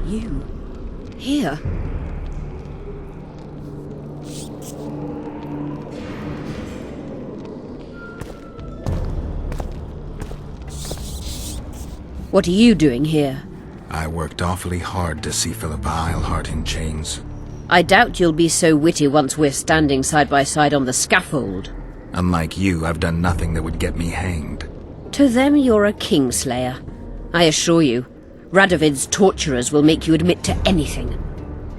You? Here? What are you doing here? I worked awfully hard to see Philippa Eilhart in chains. I doubt you'll be so witty once we're standing side by side on the scaffold. Unlike you, I've done nothing that would get me hanged. To them you're a kingslayer. I assure you, Radovid's torturers will make you admit to anything.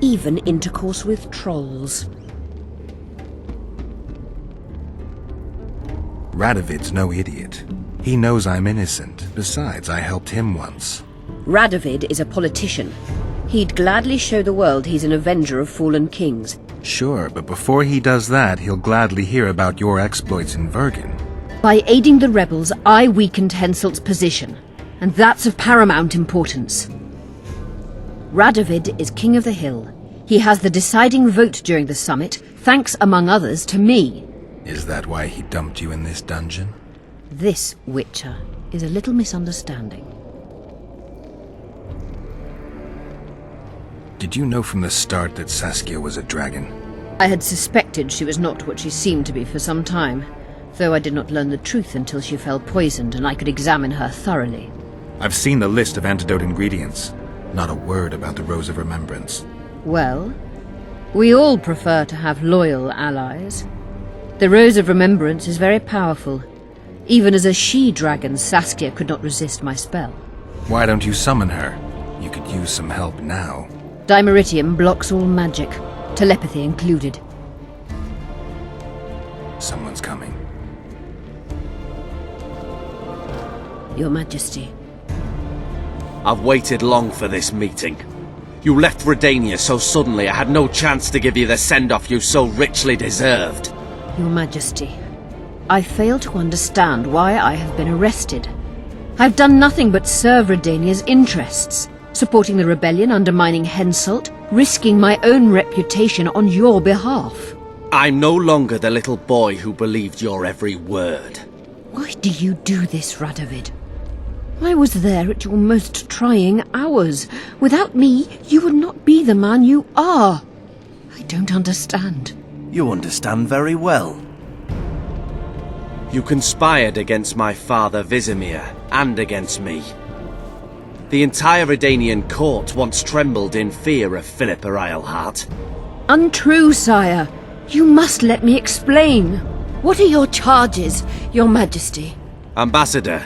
Even intercourse with trolls. Radovid's no idiot. He knows I'm innocent. Besides, I helped him once. Radovid is a politician. He'd gladly show the world he's an avenger of fallen kings. Sure, but before he does that, he'll gladly hear about your exploits in Vergen. By aiding the rebels, I weakened Henselt's position, and that's of paramount importance. Radovid is king of the hill. He has the deciding vote during the summit, thanks, among others, to me. Is that why he dumped you in this dungeon? This, Witcher, is a little misunderstanding. Did you know from the start that Saskia was a dragon? I had suspected she was not what she seemed to be for some time, though I did not learn the truth until she fell poisoned and I could examine her thoroughly. I've seen the list of antidote ingredients. Not a word about the Rose of Remembrance. Well, we all prefer to have loyal allies. The Rose of Remembrance is very powerful. Even as a she-dragon, Saskia could not resist my spell. Why don't you summon her? You could use some help now. Dimeritium blocks all magic, telepathy included. Someone's coming. Your Majesty. I've waited long for this meeting. You left Redania so suddenly I had no chance to give you the send-off you so richly deserved. Your Majesty, I fail to understand why I have been arrested. I've done nothing but serve Redania's interests, supporting the rebellion, undermining Henselt, risking my own reputation on your behalf. I'm no longer the little boy who believed your every word. Why do you do this, Radovid? I was there at your most trying hours. Without me, you would not be the man you are. I don't understand. You understand very well. You conspired against my father Vizimir, and against me. The entire Redanian court once trembled in fear of Philippa Eilhart. Untrue, sire. You must let me explain. What are your charges, your Majesty? Ambassador.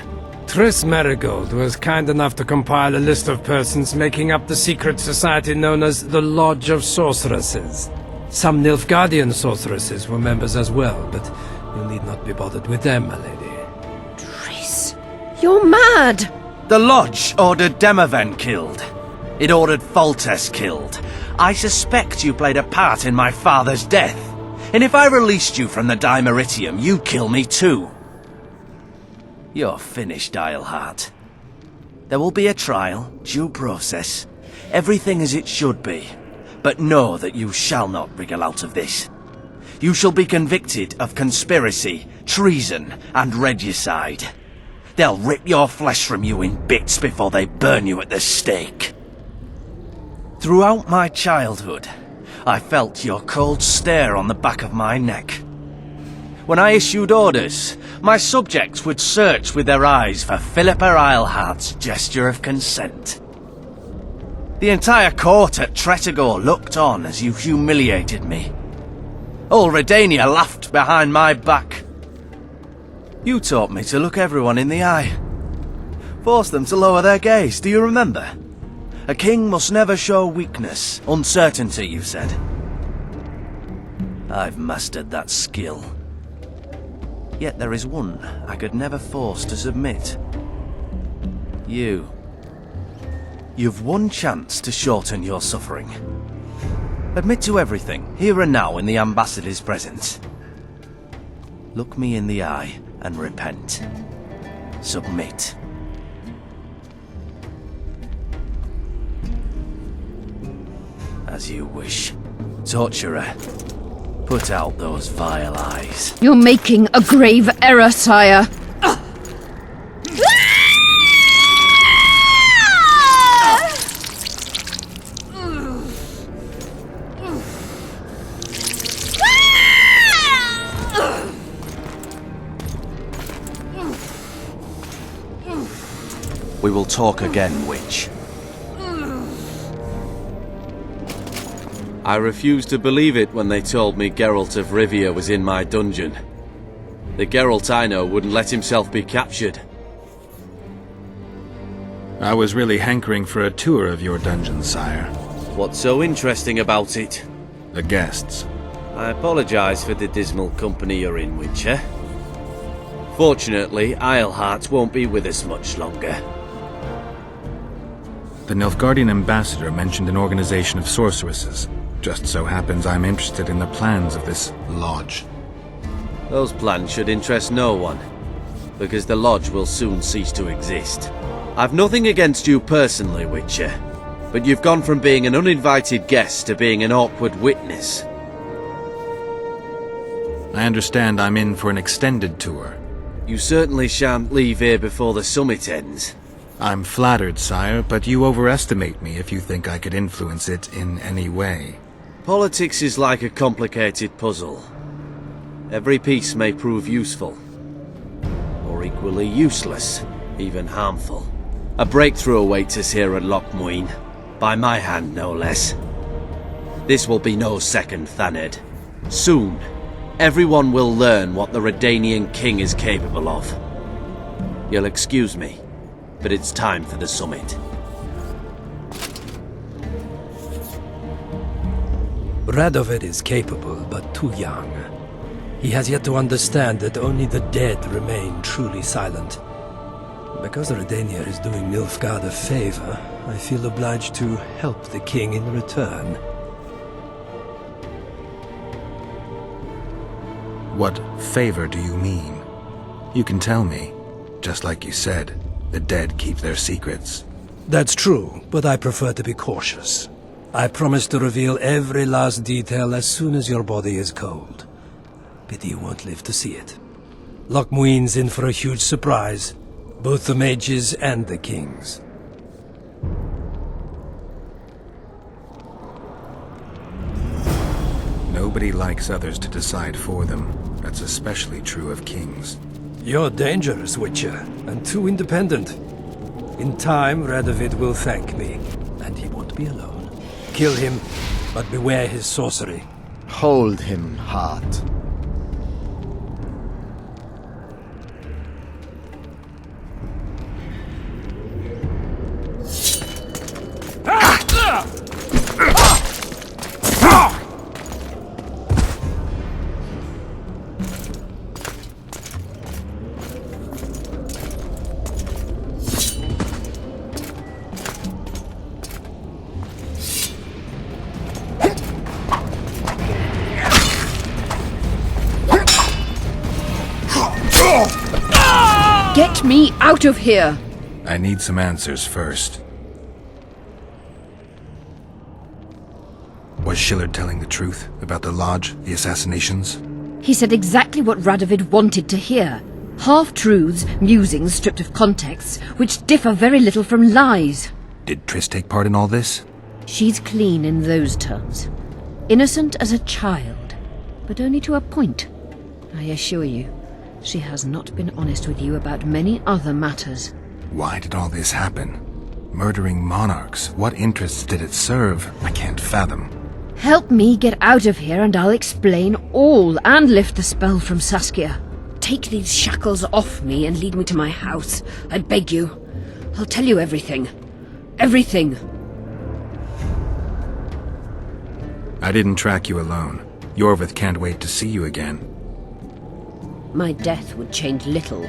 Triss Marigold was kind enough to compile a list of persons making up the secret society known as the Lodge of Sorceresses. Some Nilfgaardian sorceresses were members as well, but you need not be bothered with them, my lady. Triss, you're mad! The Lodge ordered Demaven killed. It ordered Foltest killed. I suspect you played a part in my father's death. And if I released you from the Dimeritium, you'd kill me too. You're finished, Eilhart. There will be a trial, due process, everything as it should be. But know that you shall not wriggle out of this. You shall be convicted of conspiracy, treason, and regicide. They'll rip your flesh from you in bits before they burn you at the stake. Throughout my childhood, I felt your cold stare on the back of my neck. When I issued orders, my subjects would search with their eyes for Philippa Eilhart's gesture of consent. The entire court at Tretogor looked on as you humiliated me. All Redania laughed behind my back. You taught me to look everyone in the eye. Forced them to lower their gaze, do you remember? A king must never show weakness, uncertainty, you said. I've mastered that skill. Yet there is one I could never force to submit. You. You've one chance to shorten your suffering. Admit to everything, here and now in the ambassador's presence. Look me in the eye and repent. Submit. As you wish. Torturer, put out those vile eyes. You're making a grave error, sire. We will talk again, witch. I refused to believe it when they told me Geralt of Rivia was in my dungeon. The Geralt I know wouldn't let himself be captured. I was really hankering for a tour of your dungeon, sire. What's so interesting about it? The guests. I apologize for the dismal company you're in, Witcher. Fortunately, Eilhart won't be with us much longer. The Nilfgaardian ambassador mentioned an organization of sorceresses. Just so happens I'm interested in the plans of this lodge. Those plans should interest no one, because the lodge will soon cease to exist. I've nothing against you personally, Witcher, but you've gone from being an uninvited guest to being an awkward witness. I understand I'm in for an extended tour. You certainly shan't leave here before the summit ends. I'm flattered, sire, but you overestimate me if you think I could influence it in any way. Politics is like a complicated puzzle. Every piece may prove useful, or equally useless, even harmful. A breakthrough awaits us here at Loch Muin, by my hand no less. This will be no second Thaned. Soon, everyone will learn what the Redanian king is capable of. You'll excuse me, but it's time for the summit. Radovid is capable, but too young. He has yet to understand that only the dead remain truly silent. Because Redania is doing Nilfgaard a favor, I feel obliged to help the king in return. What favor do you mean? You can tell me. Just like you said, the dead keep their secrets. That's true, but I prefer to be cautious. I promise to reveal every last detail as soon as your body is cold. Pity you won't live to see it. Loch Muin's in for a huge surprise. Both the mages and the kings. Nobody likes others to decide for them. That's especially true of kings. You're dangerous, Witcher, and too independent. In time, Radovid will thank me, and he won't be alone. Kill him, but beware his sorcery. Hold him, Hart. Get me out of here! I need some answers first. Was Schiller telling the truth about the lodge, the assassinations? He said exactly what Radovid wanted to hear. Half-truths, musings stripped of context, which differ very little from lies. Did Triss take part in all this? She's clean in those terms. Innocent as a child, but only to a point. I assure you, she has not been honest with you about many other matters. Why did all this happen? Murdering monarchs, what interests did it serve? I can't fathom. Help me get out of here and I'll explain all and lift the spell from Saskia. Take these shackles off me and lead me to my house. I beg you. I'll tell you everything. Everything. I didn't track you alone. Yorvith can't wait to see you again. My death would change little.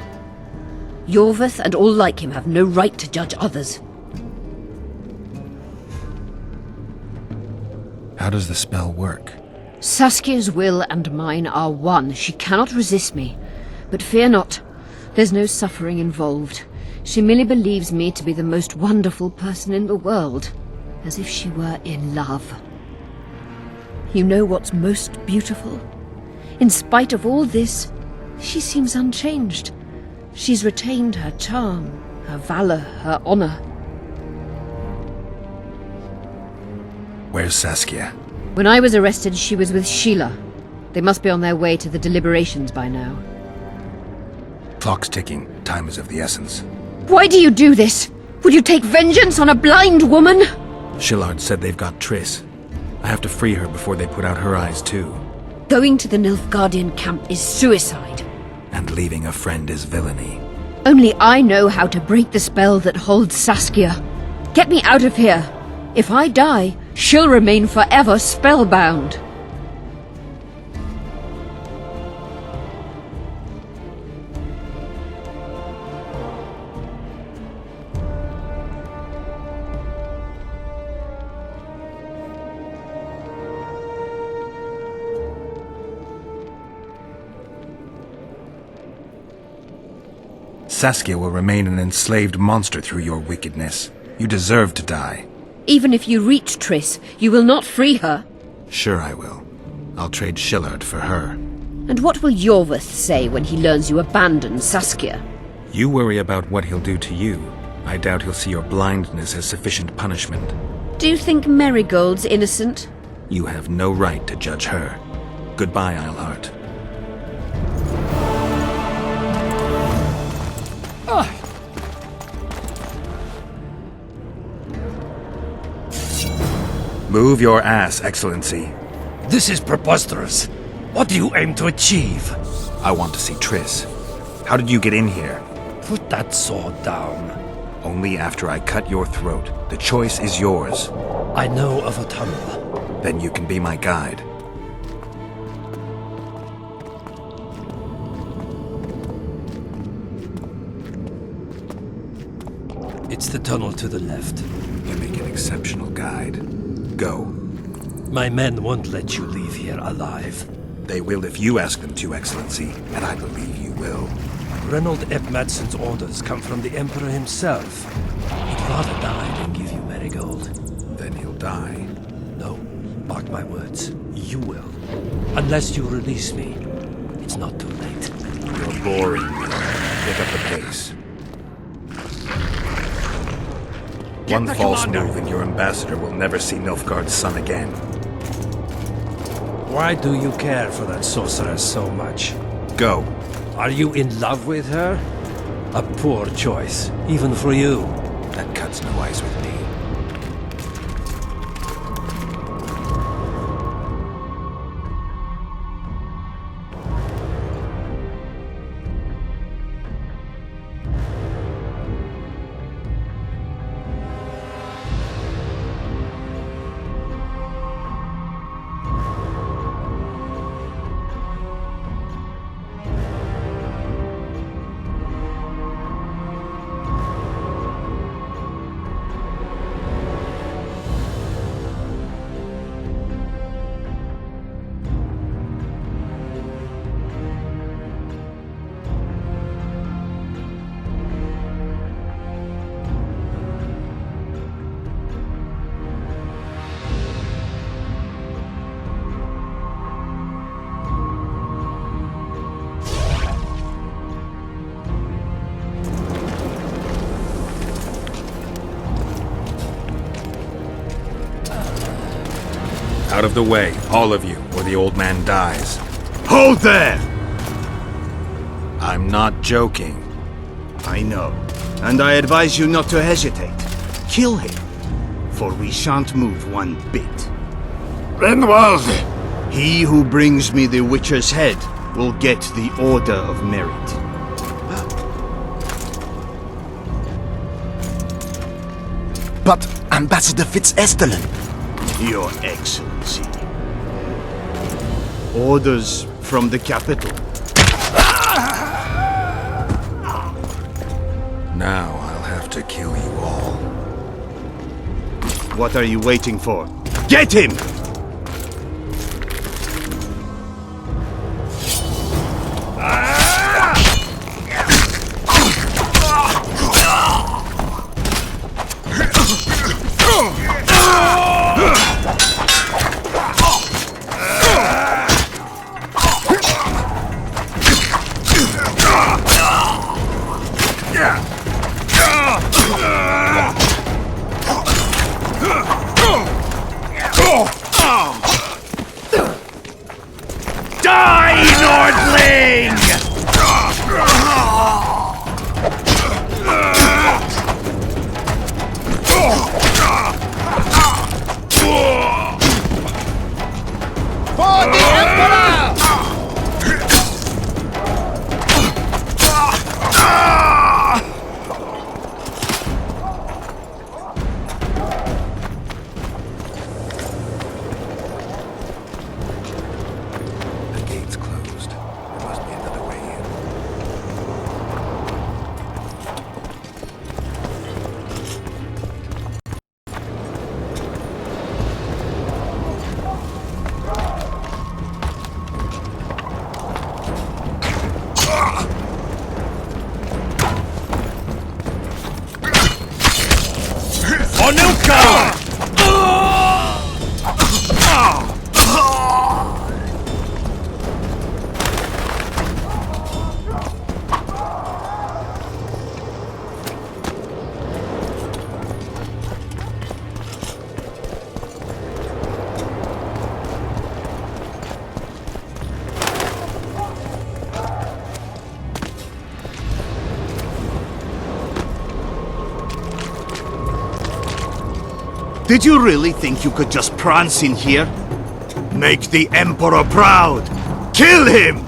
Yorvith and all like him have no right to judge others. How does the spell work? Saskia's will and mine are one. She cannot resist me. But fear not. There's no suffering involved. She merely believes me to be the most wonderful person in the world. As if she were in love. You know what's most beautiful? In spite of all this, she seems unchanged. She's retained her charm, her valor, her honor. Where's Saskia? When I was arrested, she was with Sheila. They must be on their way to the deliberations by now. Clock's ticking. Time is of the essence. Why do you do this? Would you take vengeance on a blind woman? Shillard said they've got Triss. I have to free her before they put out her eyes too. Going to the Nilfgaardian camp is suicide. And leaving a friend is villainy. Only I know how to break the spell that holds Saskia. Get me out of here. If I die, she'll remain forever spellbound. Saskia will remain an enslaved monster through your wickedness. You deserve to die. Even if you reach Triss, you will not free her. Sure I will. I'll trade Shillard for her. And what will Yorvith say when he learns you abandoned Saskia? You worry about what he'll do to you. I doubt he'll see your blindness as sufficient punishment. Do you think Marigold's innocent? You have no right to judge her. Goodbye, Eilhart. Move your ass, Excellency. This is preposterous. What do you aim to achieve? I want to see Triss. How did you get in here? Put that sword down. Only after I cut your throat. The choice is yours. I know of a tunnel. Then you can be my guide. It's the tunnel to the left. You make an exceptional guide. Go. My men won't let you leave here alive. They will if you ask them to, Excellency, and I believe you will. Reynold Ep Madsen's orders come from the Emperor himself. He'd rather die than give you Marigold. Then he'll die. No, mark my words. You will. Unless you release me, it's not too late. You're boring me. Pick up the pace. One false move and your ambassador will never see Nilfgaard's son again. Why do you care for that sorceress so much? Go. Are you in love with her? A poor choice, even for you. That cuts no ice with me. Out of the way, all of you, or the old man dies. Hold there! I'm not joking. I know, and I advise you not to hesitate. Kill him, for we shan't move one bit. Renwald! He who brings me the Witcher's head will get the Order of Merit. But Ambassador Fitz-Estelen! Your Excellency. Orders from the capital. Now I'll have to kill you all. What are you waiting for? Get him! Did you really think you could just prance in here? Make the Emperor proud! Kill him!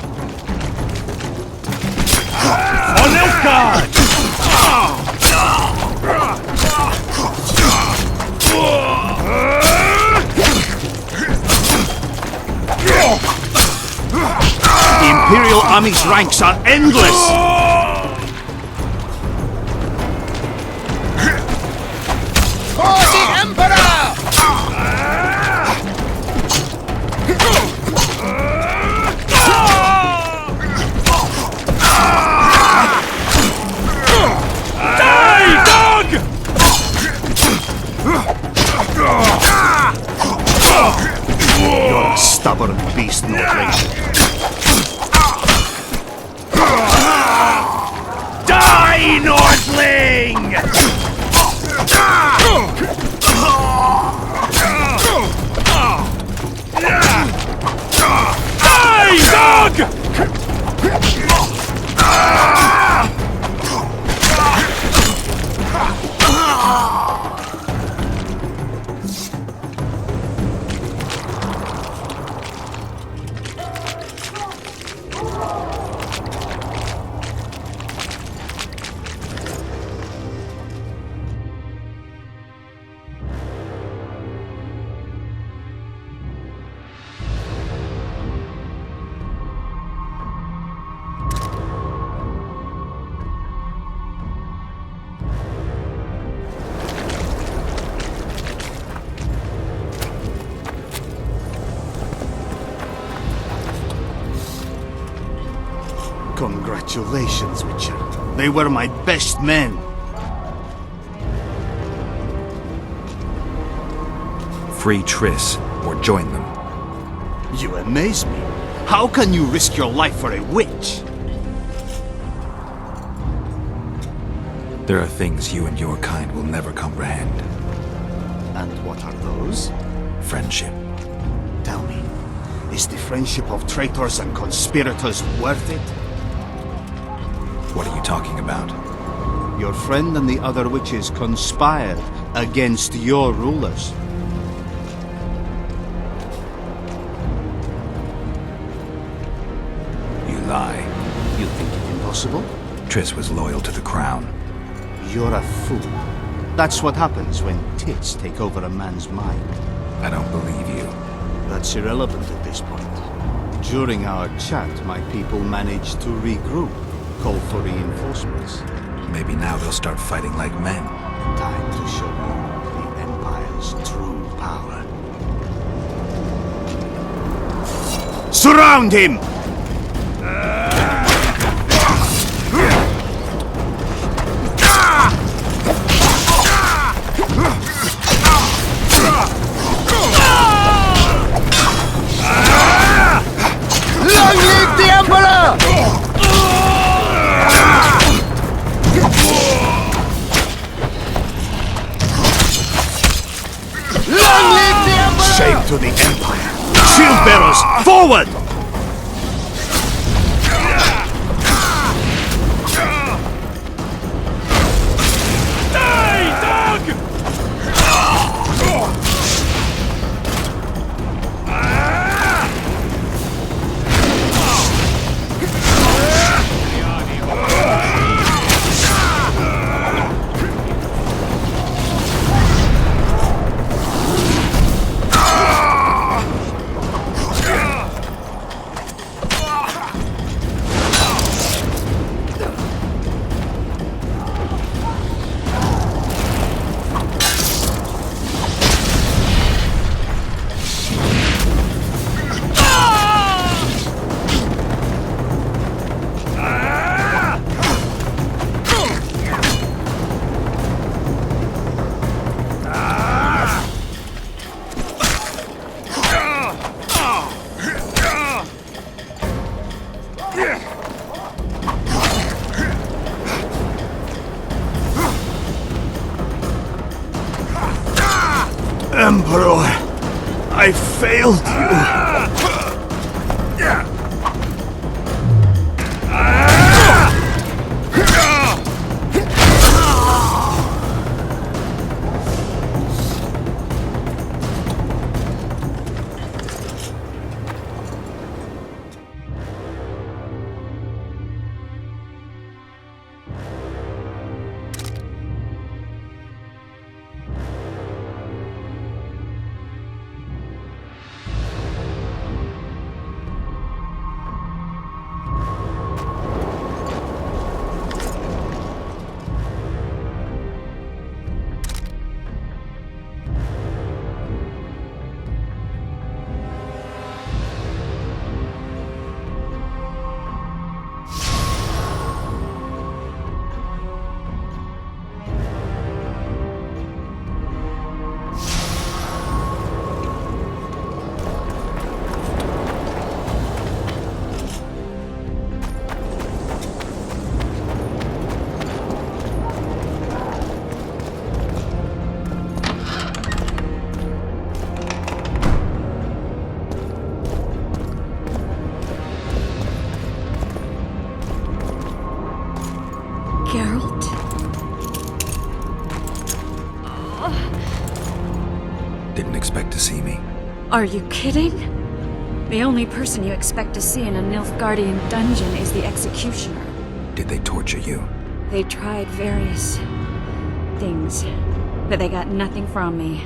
On Nilfgaard! The Imperial Army's ranks are endless! You're a stubborn beast, Nordling. Die, Nordling! Die, dog! Congratulations, Witcher. They were my best men. Free Triss, or join them. You amaze me. How can you risk your life for a witch? There are things you and your kind will never comprehend. And what are those? Friendship. Tell me, is the friendship of traitors and conspirators worth it? What are you talking about? Your friend and the other witches conspired against your rulers. You lie. You think it impossible? Triss was loyal to the crown. You're a fool. That's what happens when tits take over a man's mind. I don't believe you. That's irrelevant at this point. During our chat, my people managed to regroup, call for reinforcements. Maybe now they'll start fighting like men. Time to show you the Empire's true power. Surround him! Long live the Emperor! Long live the Emperor! Shame to the Empire! Shield bearers, forward! Emperor, I failed you. to see me. Are you kidding? The only person you expect to see in a Nilfgaardian dungeon is the executioner. Did they torture you? They tried various things, but they got nothing from me.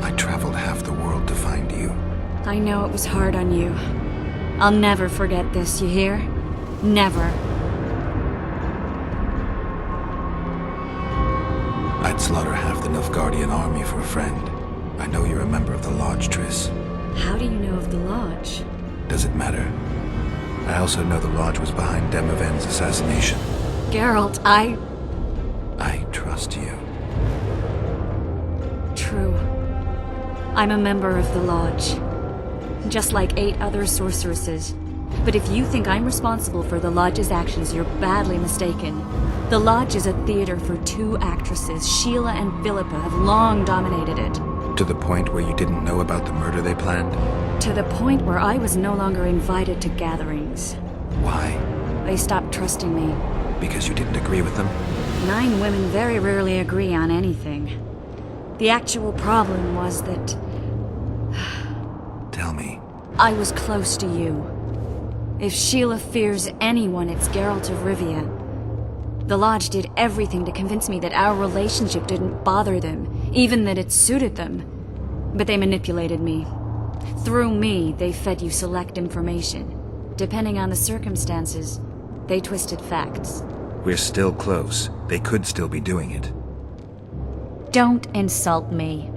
I traveled half the world to find you. I know it was hard on you. I'll never forget this, you hear? Never. I'd slaughter half the Nilfgaardian army for a friend. I know you're a member of the Lodge, Triss. How do you know of the Lodge? Does it matter? I also know the Lodge was behind Demaven's assassination. Geralt, I trust you. True. I'm a member of the Lodge. Just like 8 other sorceresses. But if you think I'm responsible for the Lodge's actions, you're badly mistaken. The Lodge is a theater for 2 actresses. Sheila and Philippa have long dominated it. To the point where you didn't know about the murder they planned? To the point where I was no longer invited to gatherings. Why? They stopped trusting me. Because you didn't agree with them? 9 women very rarely agree on anything. The actual problem was that Tell me. I was close to you. If Sheila fears anyone, it's Geralt of Rivia. The Lodge did everything to convince me that our relationship didn't bother them, even that it suited them. But they manipulated me. Through me, they fed you select information. Depending on the circumstances, they twisted facts. We're still close. They could still be doing it. Don't insult me.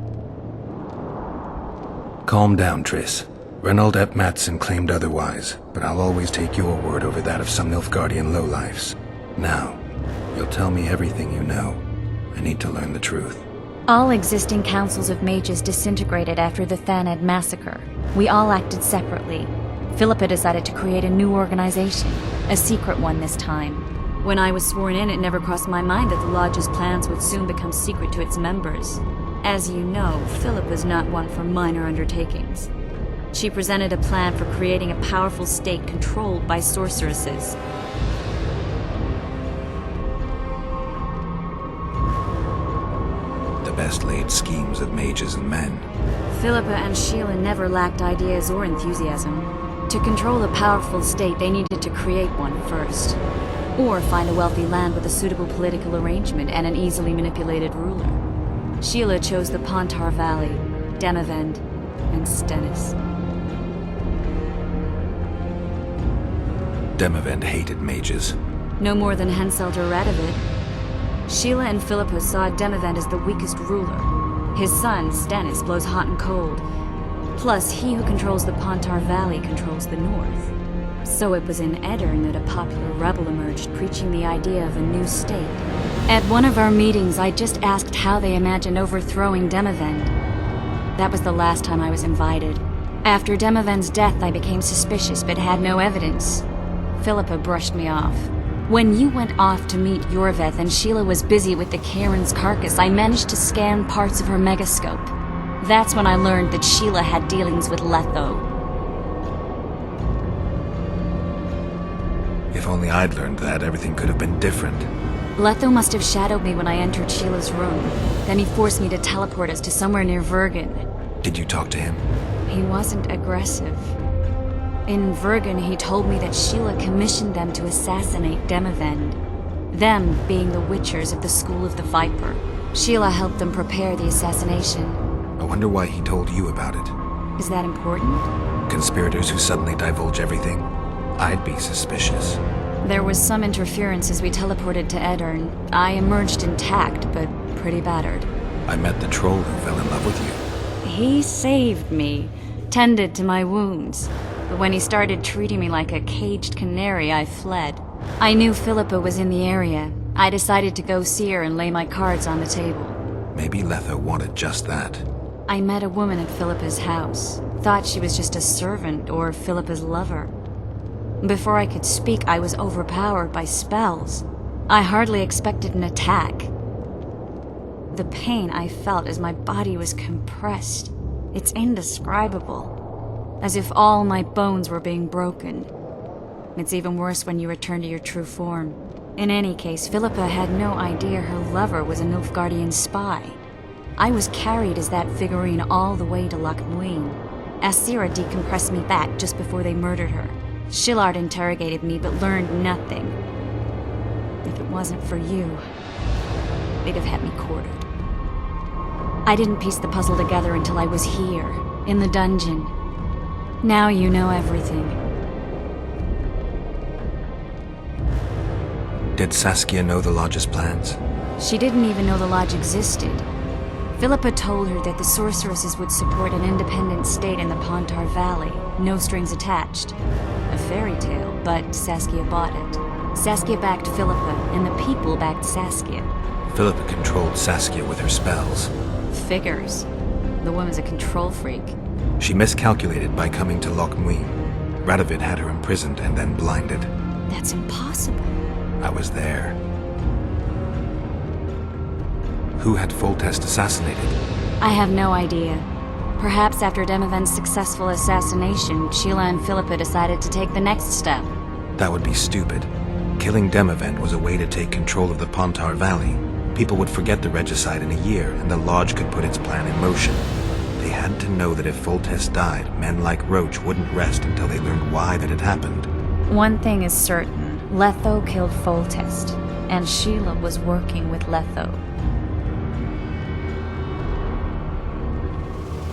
Calm down, Triss. Reynold Ep Matson claimed otherwise, but I'll always take your word over that of some Nilfgaardian lowlifes. Now, you'll tell me everything you know. I need to learn the truth. All existing councils of mages disintegrated after the Thanad massacre. We all acted separately. Philippa decided to create a new organization, a secret one this time. When I was sworn in, it never crossed my mind that the Lodge's plans would soon become secret to its members. As you know, Philippa's not one for minor undertakings. She presented a plan for creating a powerful state controlled by sorceresses. The best laid schemes of mages and men. Philippa and Sheila never lacked ideas or enthusiasm. To control a powerful state, they needed to create one first. Or find a wealthy land with a suitable political arrangement and an easily manipulated ruler. Sheila chose the Pontar Valley, Demavend, and Stennis. Demavend hated mages. No more than Henselt or Radovid. Sheila and Philippa saw Demavend as the weakest ruler. His son, Stennis, blows hot and cold. Plus, he who controls the Pontar Valley controls the north. So it was in Edirn that a popular rebel emerged, preaching the idea of a new state. At one of our meetings, I just asked how they imagined overthrowing Demavend. That was the last time I was invited. After Demavend's death, I became suspicious, but had no evidence. Philippa brushed me off. When you went off to meet Yorveth and Sheila was busy with the Karen's carcass, I managed to scan parts of her megascope. That's when I learned that Sheila had dealings with Letho. If only I'd learned that, everything could have been different. Letho must have shadowed me when I entered Sheila's room. Then he forced me to teleport us to somewhere near Vergen. Did you talk to him? He wasn't aggressive. In Vergen, he told me that Sheila commissioned them to assassinate Demavend. Them being the Witchers of the School of the Viper. Sheila helped them prepare the assassination. I wonder why he told you about it. Is that important? Conspirators who suddenly divulge everything? I'd be suspicious. There was some interference as we teleported to Edirn. I emerged intact, but pretty battered. I met the troll who fell in love with you. He saved me, tended to my wounds. But when he started treating me like a caged canary, I fled. I knew Philippa was in the area. I decided to go see her and lay my cards on the table. Maybe Letho wanted just that. I met a woman at Philippa's house. Thought she was just a servant or Philippa's lover. Before I could speak, I was overpowered by spells. I hardly expected an attack. The pain I felt as my body was compressed. It's indescribable. As if all my bones were being broken. It's even worse when you return to your true form. In any case, Philippa had no idea her lover was a Nilfgaardian spy. I was carried as that figurine all the way to Loch Muin. Asira decompressed me back just before they murdered her. Shillard interrogated me but learned nothing. If it wasn't for you, they'd have had me quartered. I didn't piece the puzzle together until I was here, in the dungeon. Now you know everything. Did Saskia know the Lodge's plans? She didn't even know the Lodge existed. Philippa told her that the sorceresses would support an independent state in the Pontar Valley, no strings attached. A fairy tale, but Saskia bought it. Saskia backed Philippa, and the people backed Saskia. Philippa controlled Saskia with her spells. Figures. The woman's a control freak. She miscalculated by coming to Loch Muin. Radovid had her imprisoned and then blinded. That's impossible. I was there. Who had Foltest assassinated? I have no idea. Perhaps after Demavend's successful assassination, Sheila and Philippa decided to take the next step. That would be stupid. Killing Demavend was a way to take control of the Pontar Valley. People would forget the regicide in a year, and the Lodge could put its plan in motion. They had to know that if Foltest died, men like Roach wouldn't rest until they learned why that had happened. One thing is certain. Letho killed Foltest, and Sheila was working with Letho.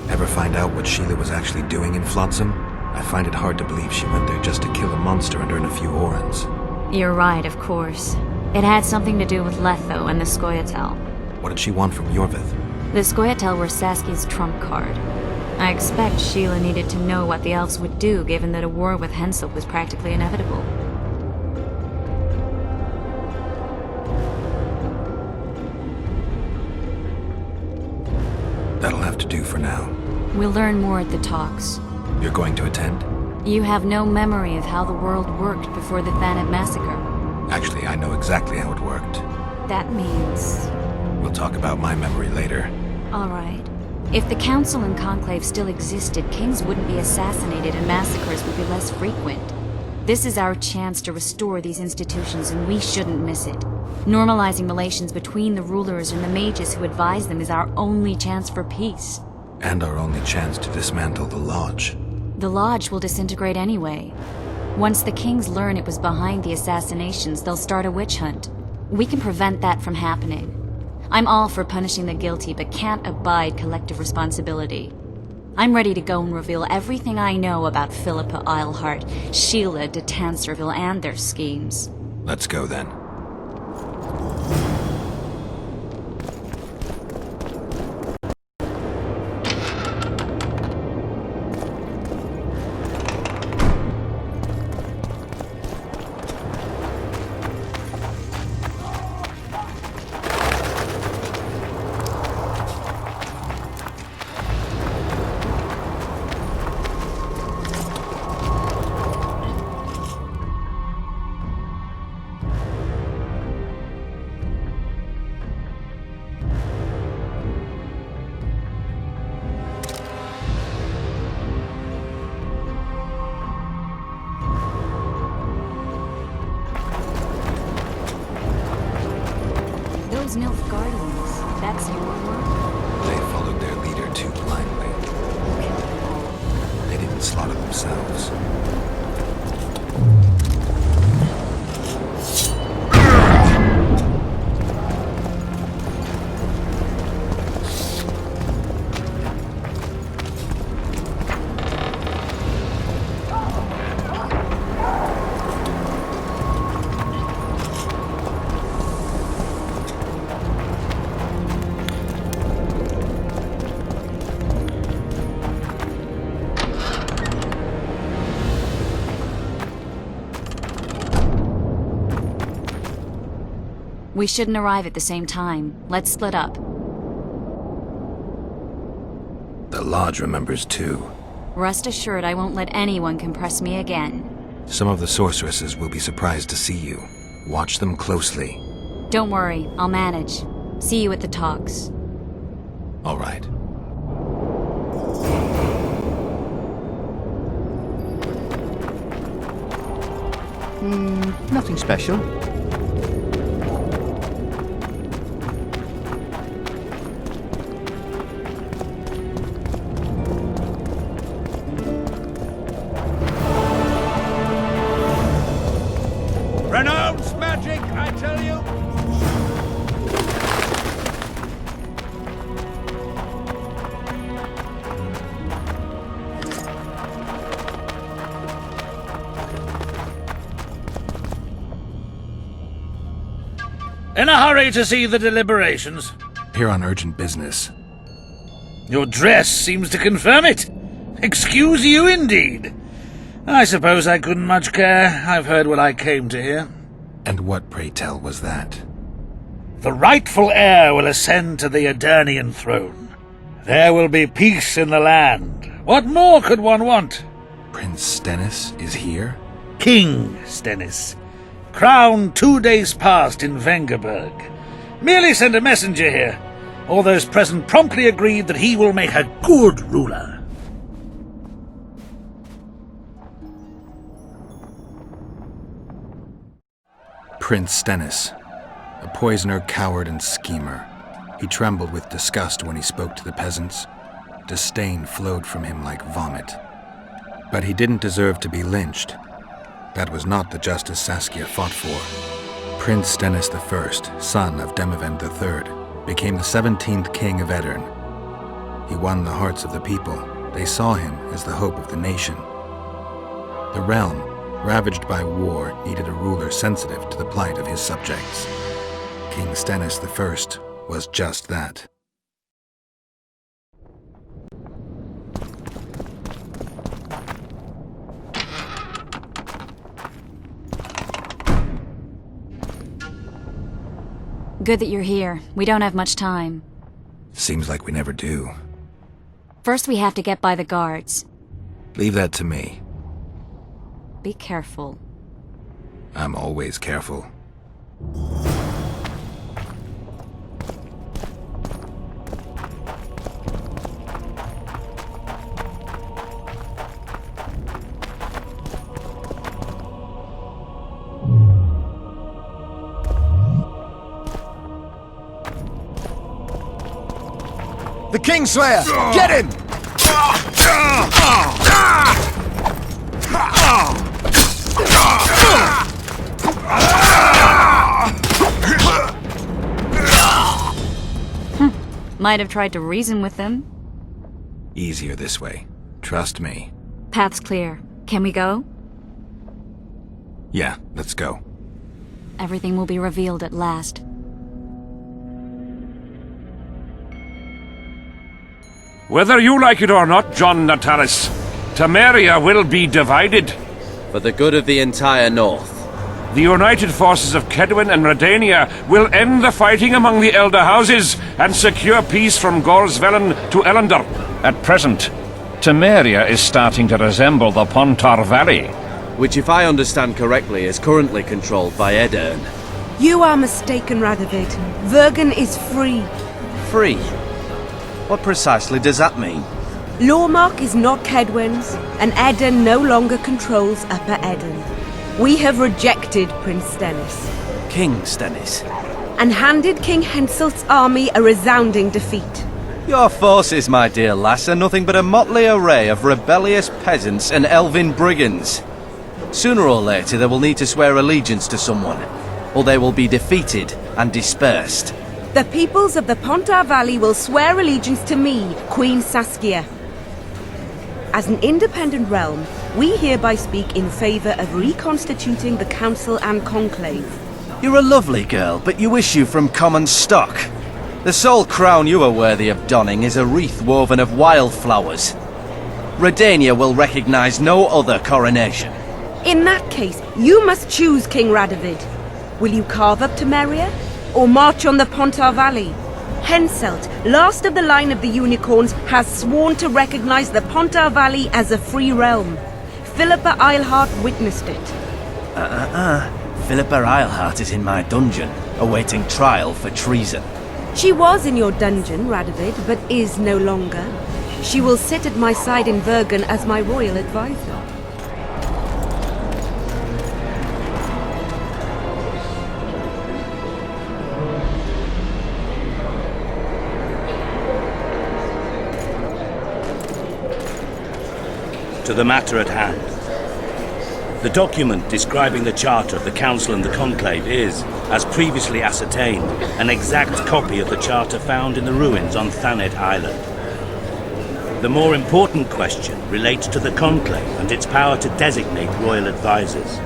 Ever find out what Sheila was actually doing in Flotsam? I find it hard to believe she went there just to kill a monster and earn a few orans. You're right, of course. It had something to do with Letho and the Scoia'tael. What did she want from Yorvith? The Scoia'tael were Saskia's trump card. I expect Sheila needed to know what the elves would do, given that a war with Henselt was practically inevitable. That'll have to do for now. We'll learn more at the talks. You're going to attend? You have no memory of how the world worked before the Thanet massacre. Actually, I know exactly how it worked. That means... We'll talk about my memory later. All right. If the Council and Conclave still existed, kings wouldn't be assassinated and massacres would be less frequent. This is our chance to restore these institutions, and we shouldn't miss it. Normalizing relations between the rulers and the mages who advise them is our only chance for peace. And our only chance to dismantle the Lodge. The Lodge will disintegrate anyway. Once the kings learn it was behind the assassinations, they'll start a witch hunt. We can prevent that from happening. I'm all for punishing the guilty, but can't abide collective responsibility. I'm ready to go and reveal everything I know about Philippa Eilhart, Sheila de Tanserville, and their schemes. Let's go then. Those Nilfgaardians, that's your work? They followed their leader too blindly. They didn't slaughter themselves. We shouldn't arrive at the same time. Let's split up. The Lodge remembers too. Rest assured I won't let anyone compress me again. Some of the sorceresses will be surprised to see you. Watch them closely. Don't worry, I'll manage. See you at the talks. All right. Nothing special. Renounce magic, I tell you! In a hurry to see the deliberations? Here on urgent business. Your dress seems to confirm it. Excuse you indeed. I suppose I couldn't much care. I've heard what I came to hear. And what, pray tell, was that? The rightful heir will ascend to the Eternian throne. There will be peace in the land. What more could one want? Prince Stennis is here? King Stennis. Crowned 2 days past in Vengerberg. Merely send a messenger here. All those present promptly agreed that he will make a good ruler. Prince Stennis. A poisoner, coward, and schemer. He trembled with disgust when he spoke to the peasants. Disdain flowed from him like vomit. But he didn't deserve to be lynched. That was not the justice Saskia fought for. Prince Stennis I, son of Demavend III, became the 17th king of Aedirn. He won the hearts of the people. They saw him as the hope of the nation. The realm, ravaged by war, needed a ruler sensitive to the plight of his subjects. King Stennis I was just that. Good that you're here. We don't have much time. Seems like we never do. First we have to get by the guards. Leave that to me. Be careful. I'm always careful. The Kingslayer! Get him! Might have tried to reason with them. Easier this way. Trust me. Path's clear. Can we go? Yeah, let's go. Everything will be revealed at last. Whether you like it or not, John Natalis, Temeria will be divided. For the good of the entire North. The united forces of Kedwin and Redania will end the fighting among the Elder Houses and secure peace from Gorsvelen to Ellendar. At present, Temeria is starting to resemble the Pontar Valley. Which, if I understand correctly, is currently controlled by Aedirn. You are mistaken, Radovid. Vergen is free. Free? What precisely does that mean? Lawmark is not Kedwen's, and Aedirn no longer controls Upper Aedirn. We have rejected Prince Stennis. King Stennis? And handed King Henselt's army a resounding defeat. Your forces, my dear lass, are nothing but a motley array of rebellious peasants and elven brigands. Sooner or later they will need to swear allegiance to someone, or they will be defeated and dispersed. The peoples of the Pontar Valley will swear allegiance to me, Queen Saskia. As an independent realm, we hereby speak in favor of reconstituting the Council and Conclave. You're a lovely girl, but you issue from common stock. The sole crown you are worthy of donning is a wreath woven of wildflowers. Redania will recognize no other coronation. In that case, you must choose, King Radovid. Will you carve up Temeria, or march on the Pontar Valley? Henselt, last of the line of the Unicorns, has sworn to recognize the Pontar Valley as a free realm. Philippa Eilhart witnessed it. Philippa Eilhart is in my dungeon, awaiting trial for treason. She was in your dungeon, Radovid, but is no longer. She will sit at my side in Vergen as my royal advisor. To the matter at hand. The document describing the charter of the Council and the Conclave is, as previously ascertained, an exact copy of the charter found in the ruins on Thanet Island. The more important question relates to the Conclave and its power to designate royal advisors.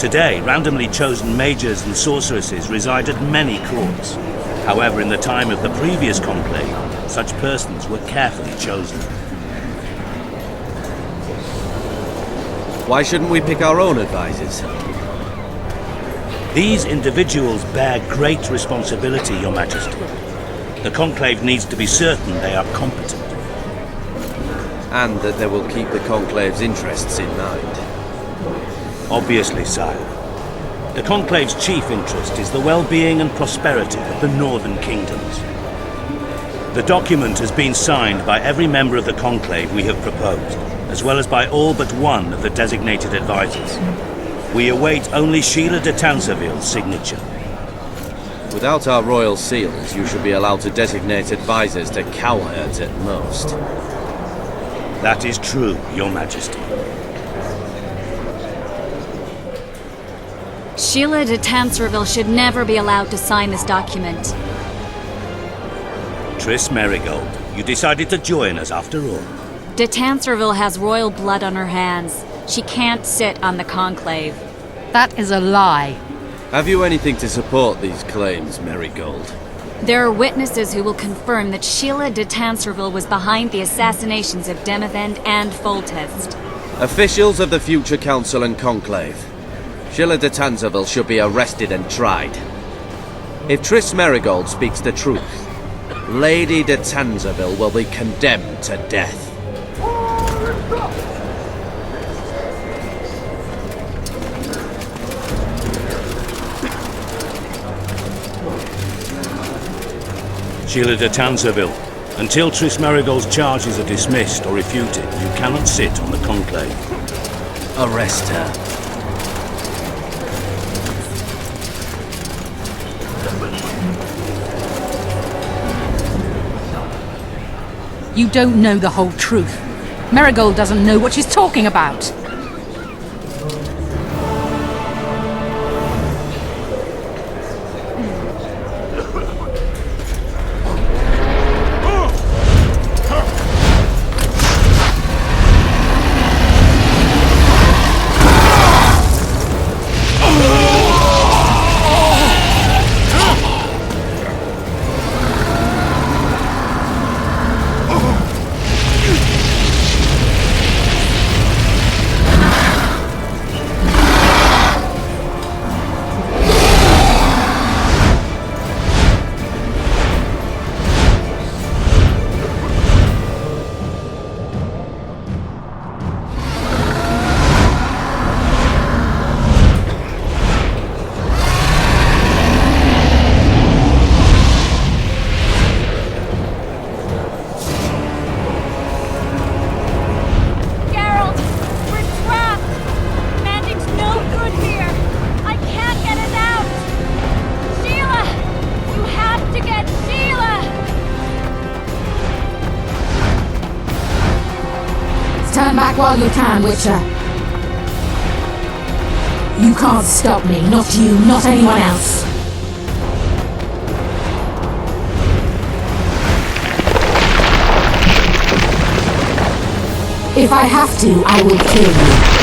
Today, randomly chosen mages and sorceresses reside at many courts. However, in the time of the previous Conclave, such persons were carefully chosen. Why shouldn't we pick our own advisors? These individuals bear great responsibility, Your Majesty. The Conclave needs to be certain they are competent. And that they will keep the Conclave's interests in mind. Obviously, sire. The Conclave's chief interest is the well-being and prosperity of the northern kingdoms. The document has been signed by every member of the Conclave we have proposed, as well as by all but one of the designated advisors. We await only Sheila de Tanserville's signature. Without our royal seals, you should be allowed to designate advisors to cowherds at most. That is true, Your Majesty. Sheila de Tanserville should never be allowed to sign this document. Triss Merigold, you decided to join us after all. De Tanserville has royal blood on her hands. She can't sit on the Conclave. That is a lie. Have you anything to support these claims, Merigold? There are witnesses who will confirm that Sheila de Tanserville was behind the assassinations of Demavend and Foltest. Officials of the future Council and Conclave. Sheila de Tanserville should be arrested and tried. If Triss Merigold speaks the truth, Lady de Tanserville will be condemned to death. Sheila de Tanserville, until Triss Merigold's charges are dismissed or refuted, you cannot sit on the Conclave. Arrest her. You don't know the whole truth. Merigold doesn't know what she's talking about. Turn back while you can, Witcher. You can't stop me, not you, not anyone else. If I have to, I will kill you.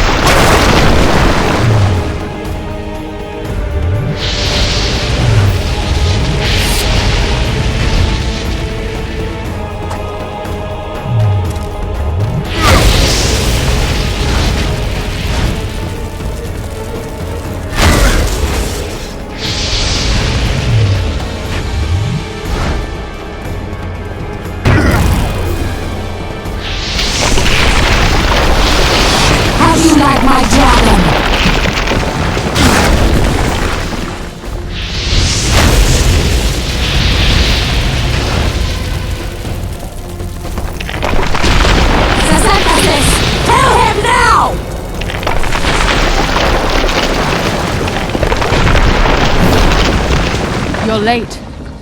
You're late.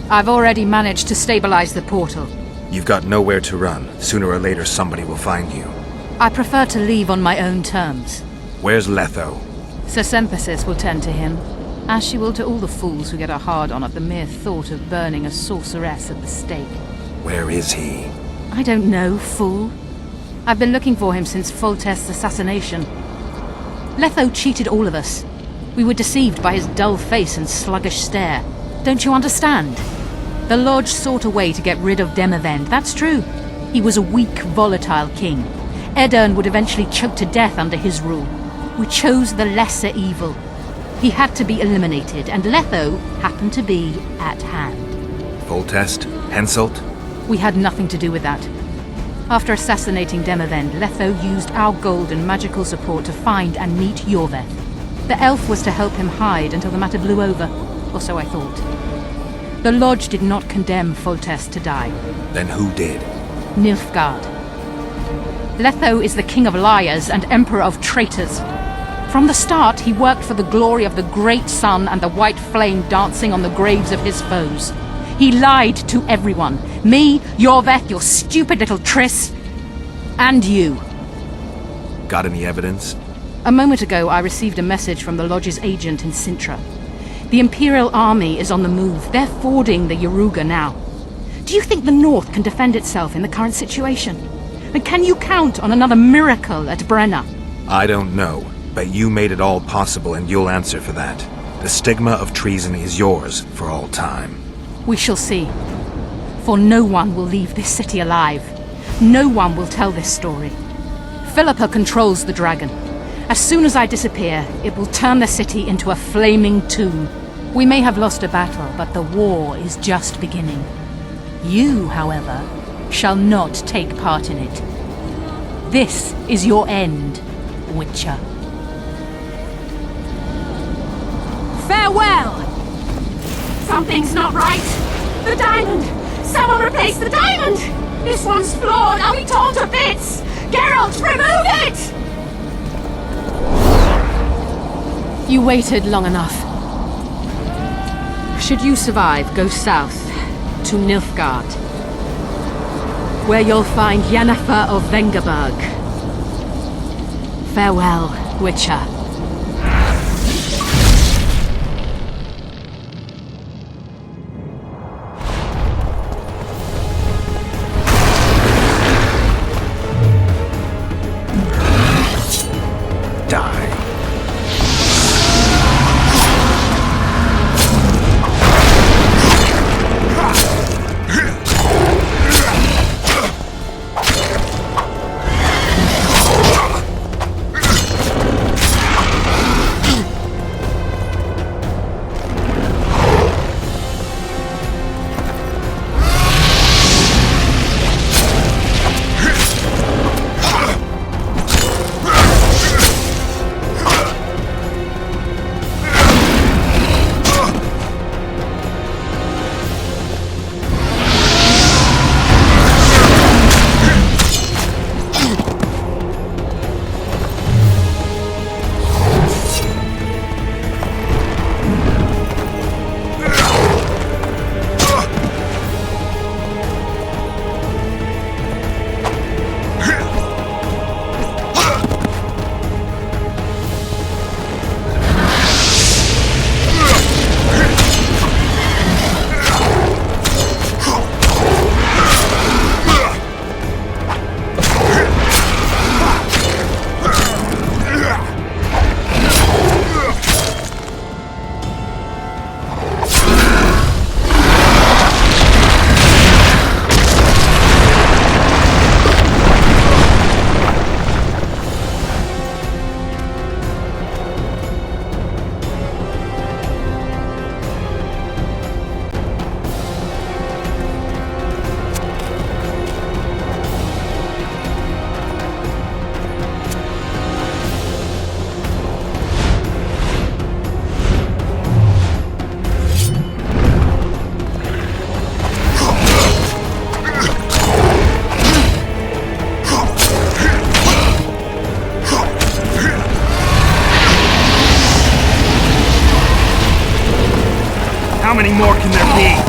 I've already managed to stabilize the portal. You've got nowhere to run. Sooner or later somebody will find you. I prefer to leave on my own terms. Where's Letho? Sir Sympathis will tend to him, as she will to all the fools who get a hard-on at the mere thought of burning a sorceress at the stake. Where is he? I don't know, fool. I've been looking for him since Foltest's assassination. Letho cheated all of us. We were deceived by his dull face and sluggish stare. Don't you understand? The Lodge sought a way to get rid of Demavend, that's true. He was a weak, volatile king. Edirn would eventually choke to death under his rule. We chose the lesser evil. He had to be eliminated, and Letho happened to be at hand. Foltest? Henselt? We had nothing to do with that. After assassinating Demavend, Letho used our gold and magical support to find and meet Yorveth. The elf was to help him hide until the matter blew over, or so I thought. The Lodge did not condemn Foltest to die. Then who did? Nilfgaard. Letho is the king of liars and emperor of traitors. From the start, he worked for the glory of the great sun and the white flame dancing on the graves of his foes. He lied to everyone. Me, Yorveth, your stupid little Triss, and you. Got any evidence? A moment ago, I received a message from the Lodge's agent in Sintra. The Imperial Army is on the move. They're fording the Yaruga now. Do you think the North can defend itself in the current situation? And can you count on another miracle at Brenna? I don't know, but you made it all possible and you'll answer for that. The stigma of treason is yours for all time. We shall see. For no one will leave this city alive. No one will tell this story. Philippa controls the dragon. As soon as I disappear, it will turn the city into a flaming tomb. We may have lost a battle, but the war is just beginning. You, however, shall not take part in it. This is your end, Witcher. Farewell! Something's not right! The diamond! Someone replace the diamond! This one's flawed! I'll be torn to bits! Geralt, remove it! You waited long enough. Should you survive, go south to Nilfgaard, where you'll find Yennefer of Vengerberg. Farewell, Witcher. How many more can there be?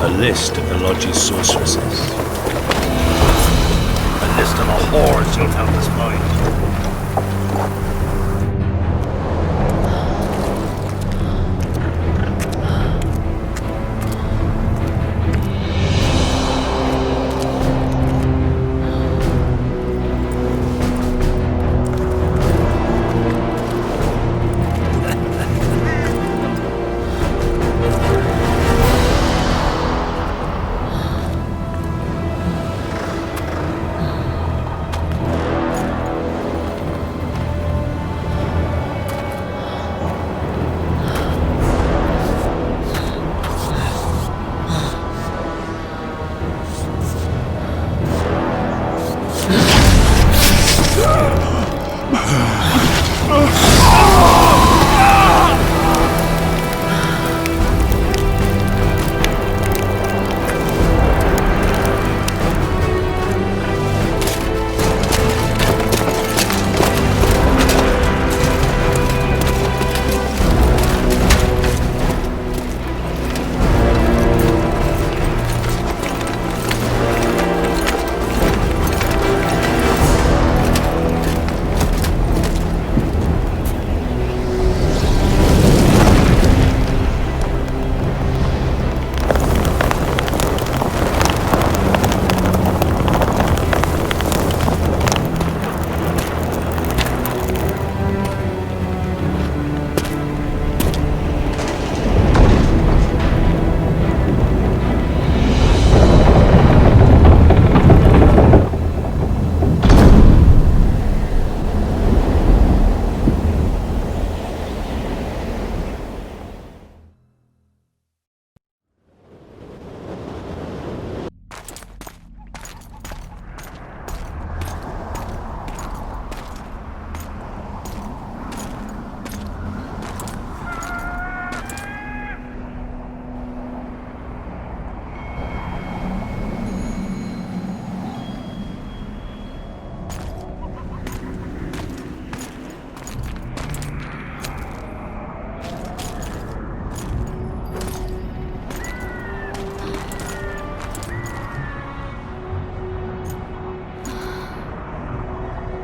A list of the Lodge's sorceresses. A list of the whores you'll help us find.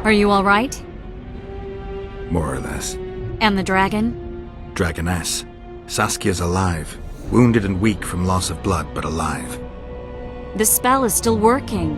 Are you all right? More or less. And the dragon? Dragoness. Saskia's alive. Wounded and weak from loss of blood, but alive. The spell is still working.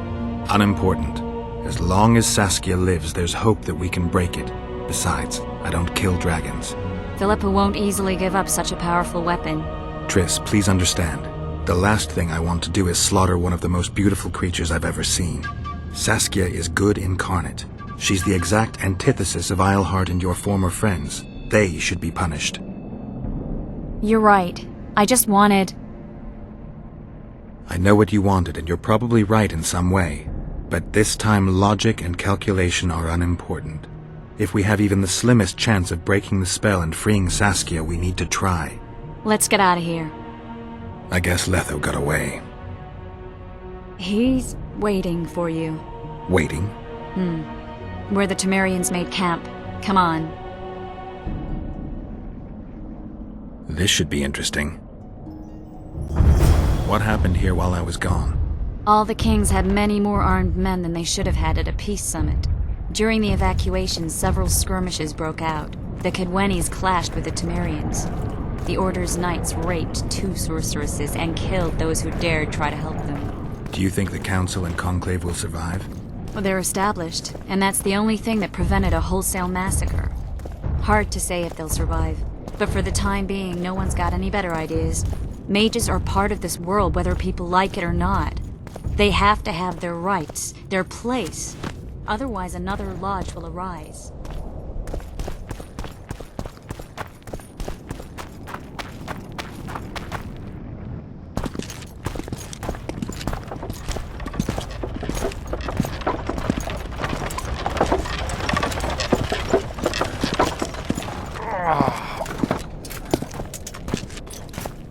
Unimportant. As long as Saskia lives, there's hope that we can break it. Besides, I don't kill dragons. Philippa won't easily give up such a powerful weapon. Triss, please understand. The last thing I want to do is slaughter one of the most beautiful creatures I've ever seen. Saskia is good incarnate. She's the exact antithesis of Eilhart and your former friends. They should be punished. You're right. I just wanted... I know what you wanted, and you're probably right in some way. But this time logic and calculation are unimportant. If we have even the slimmest chance of breaking the spell and freeing Saskia, we need to try. Let's get out of here. I guess Letho got away. He's waiting for you. Waiting? Where the Temerians made camp. Come on. This should be interesting. What happened here while I was gone? All the kings had many more armed men than they should have had at a peace summit. During the evacuation, several skirmishes broke out. The Kedwenis clashed with the Temerians. The Order's knights raped 2 sorceresses and killed those who dared try to help them. Do you think the Council and Conclave will survive? Well, they're established, and that's the only thing that prevented a wholesale massacre. Hard to say if they'll survive, but for the time being, no one's got any better ideas. Mages are part of this world, whether people like it or not. They have to have their rights, their place. Otherwise, another lodge will arise.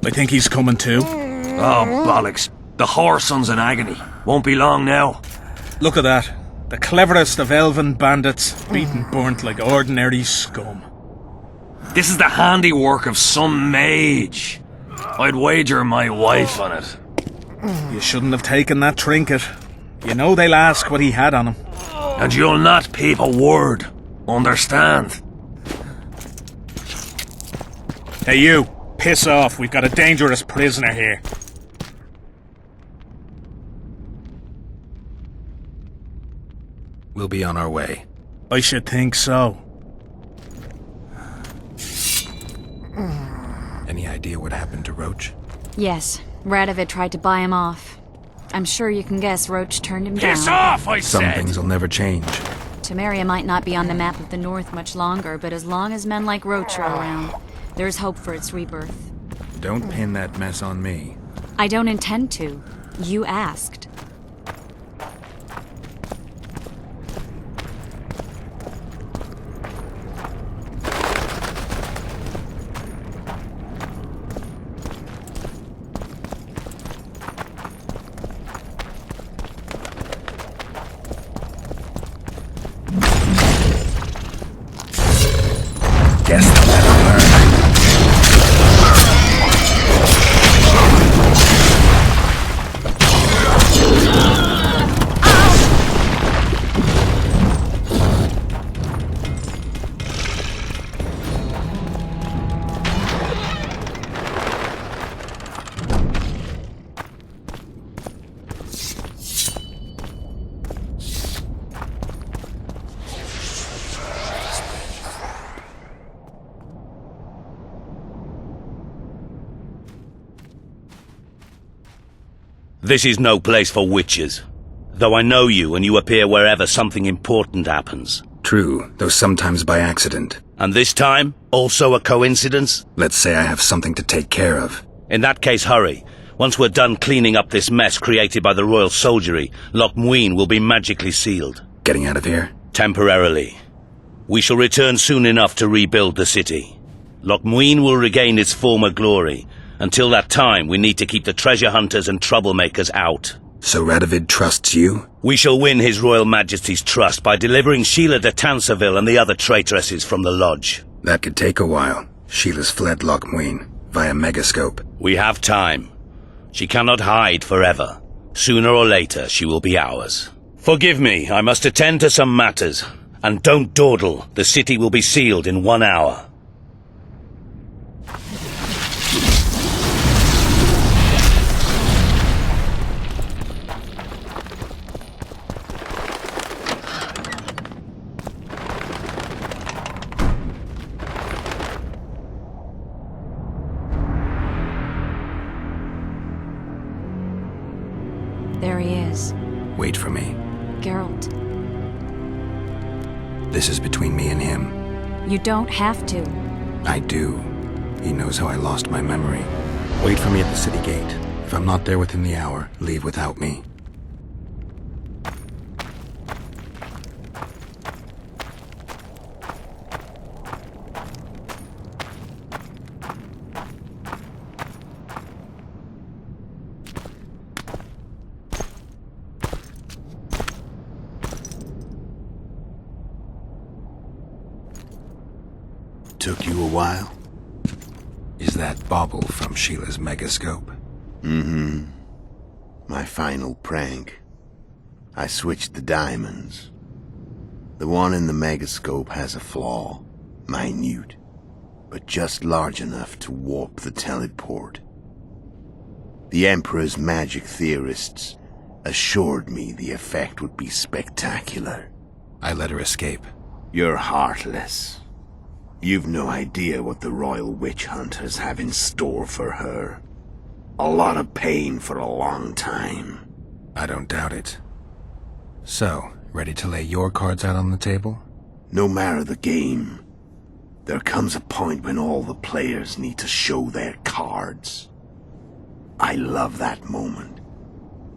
I think he's coming too. Oh, bollocks. The whoreson's in agony. Won't be long now. Look at that. The cleverest of elven bandits, beaten burnt like ordinary scum. This is the handiwork of some mage. I'd wager my wife on it. You shouldn't have taken that trinket. You know they'll ask what he had on him. And you'll not peep a word. Understand? Hey you, piss off. We've got a dangerous prisoner here. We'll be on our way. I should think so. Any idea what happened to Roach? Yes, Radovid tried to buy him off. I'm sure you can guess Roach turned him down. Piss off, I Some said! things will never change. Temeria might not be on the map of the North much longer, but as long as men like Roach are around, there's hope for its rebirth. Don't pin that mess on me. I don't intend to. You asked. Guess they'll never learn. This is no place for witches. Though I know you and you appear wherever something important happens. True, though sometimes by accident. And this time, also a coincidence? Let's say I have something to take care of. In that case, hurry. Once we're done cleaning up this mess created by the royal soldiery, Loch Muin will be magically sealed. Getting out of here? Temporarily. We shall return soon enough to rebuild the city. Loch Muin will regain its former glory. Until that time, we need to keep the treasure hunters and troublemakers out. So Radovid trusts you? We shall win His Royal Majesty's trust by delivering Sheila de Tanserville and the other traitresses from the lodge. That could take a while. Sheila's fled Loch Muin via Megascope. We have time. She cannot hide forever. Sooner or later, she will be ours. Forgive me, I must attend to some matters. And don't dawdle. The city will be sealed in 1 hour. There he is. Wait for me. Geralt. This is between me and him. You don't have to. I do. He knows how I lost my memory. Wait for me at the city gate. If I'm not there within the hour, leave without me. Took you a while? Is that bauble from Sheila's Megascope? Mm-hmm. My final prank. I switched the diamonds. The one in the Megascope has a flaw. Minute. But just large enough to warp the teleport. The Emperor's magic theorists assured me the effect would be spectacular. I let her escape. You're heartless. You've no idea what the Royal Witch Hunters have in store for her. A lot of pain for a long time. I don't doubt it. So, ready to lay your cards out on the table? No matter the game, there comes a point when all the players need to show their cards. I love that moment.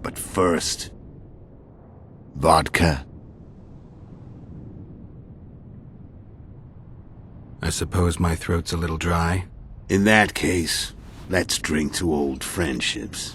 But first... vodka? I suppose my throat's a little dry. In that case, let's drink to old friendships.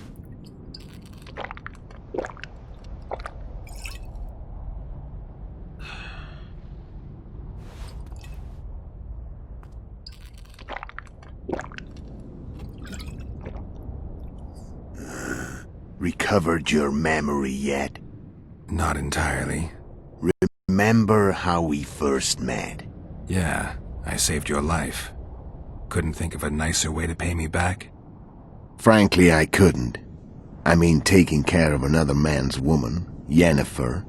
recovered your memory yet? Not entirely. Remember how we first met? Yeah, I saved your life. Couldn't think of a nicer way to pay me back? Frankly, I couldn't. I mean, taking care of another man's woman, Yennefer.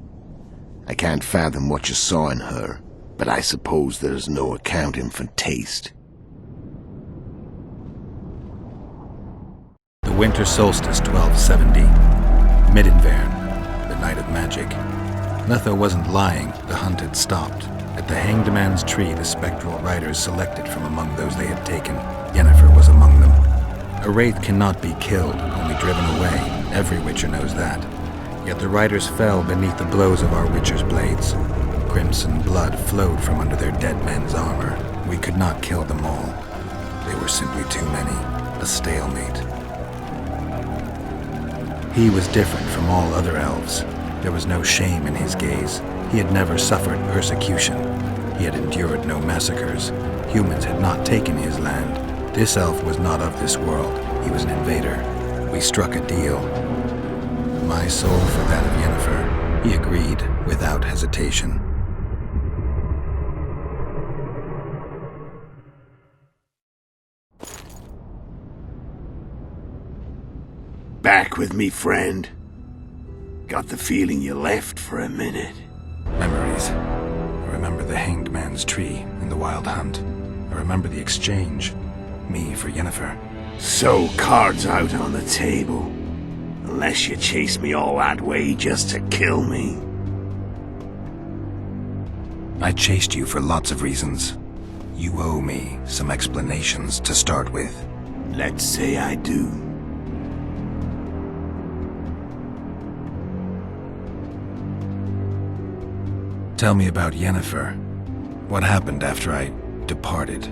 I can't fathom what you saw in her, but I suppose there's no accounting for taste. The winter solstice 1270. Midinvern, the night of magic. Letho wasn't lying, the hunt had stopped. At the Hanged Man's Tree, the spectral riders selected from among those they had taken. Yennefer was among them. A wraith cannot be killed, only driven away. Every witcher knows that. Yet the riders fell beneath the blows of our witcher's blades. Crimson blood flowed from under their dead men's armor. We could not kill them all. They were simply too many. A stalemate. He was different from all other elves. There was no shame in his gaze. He had never suffered persecution. He had endured no massacres. Humans had not taken his land. This elf was not of this world. He was an invader. We struck a deal. My soul for that of Yennefer. He agreed without hesitation. Back with me, friend. Got the feeling you left for a minute. Memories. I remember the Hanged Man's Tree and the Wild Hunt. I remember the exchange. Me for Yennefer. So, cards out on the table. Unless you chase me all that way just to kill me. I chased you for lots of reasons. You owe me some explanations to start with. Let's say I do. Tell me about Yennefer. What happened after I departed?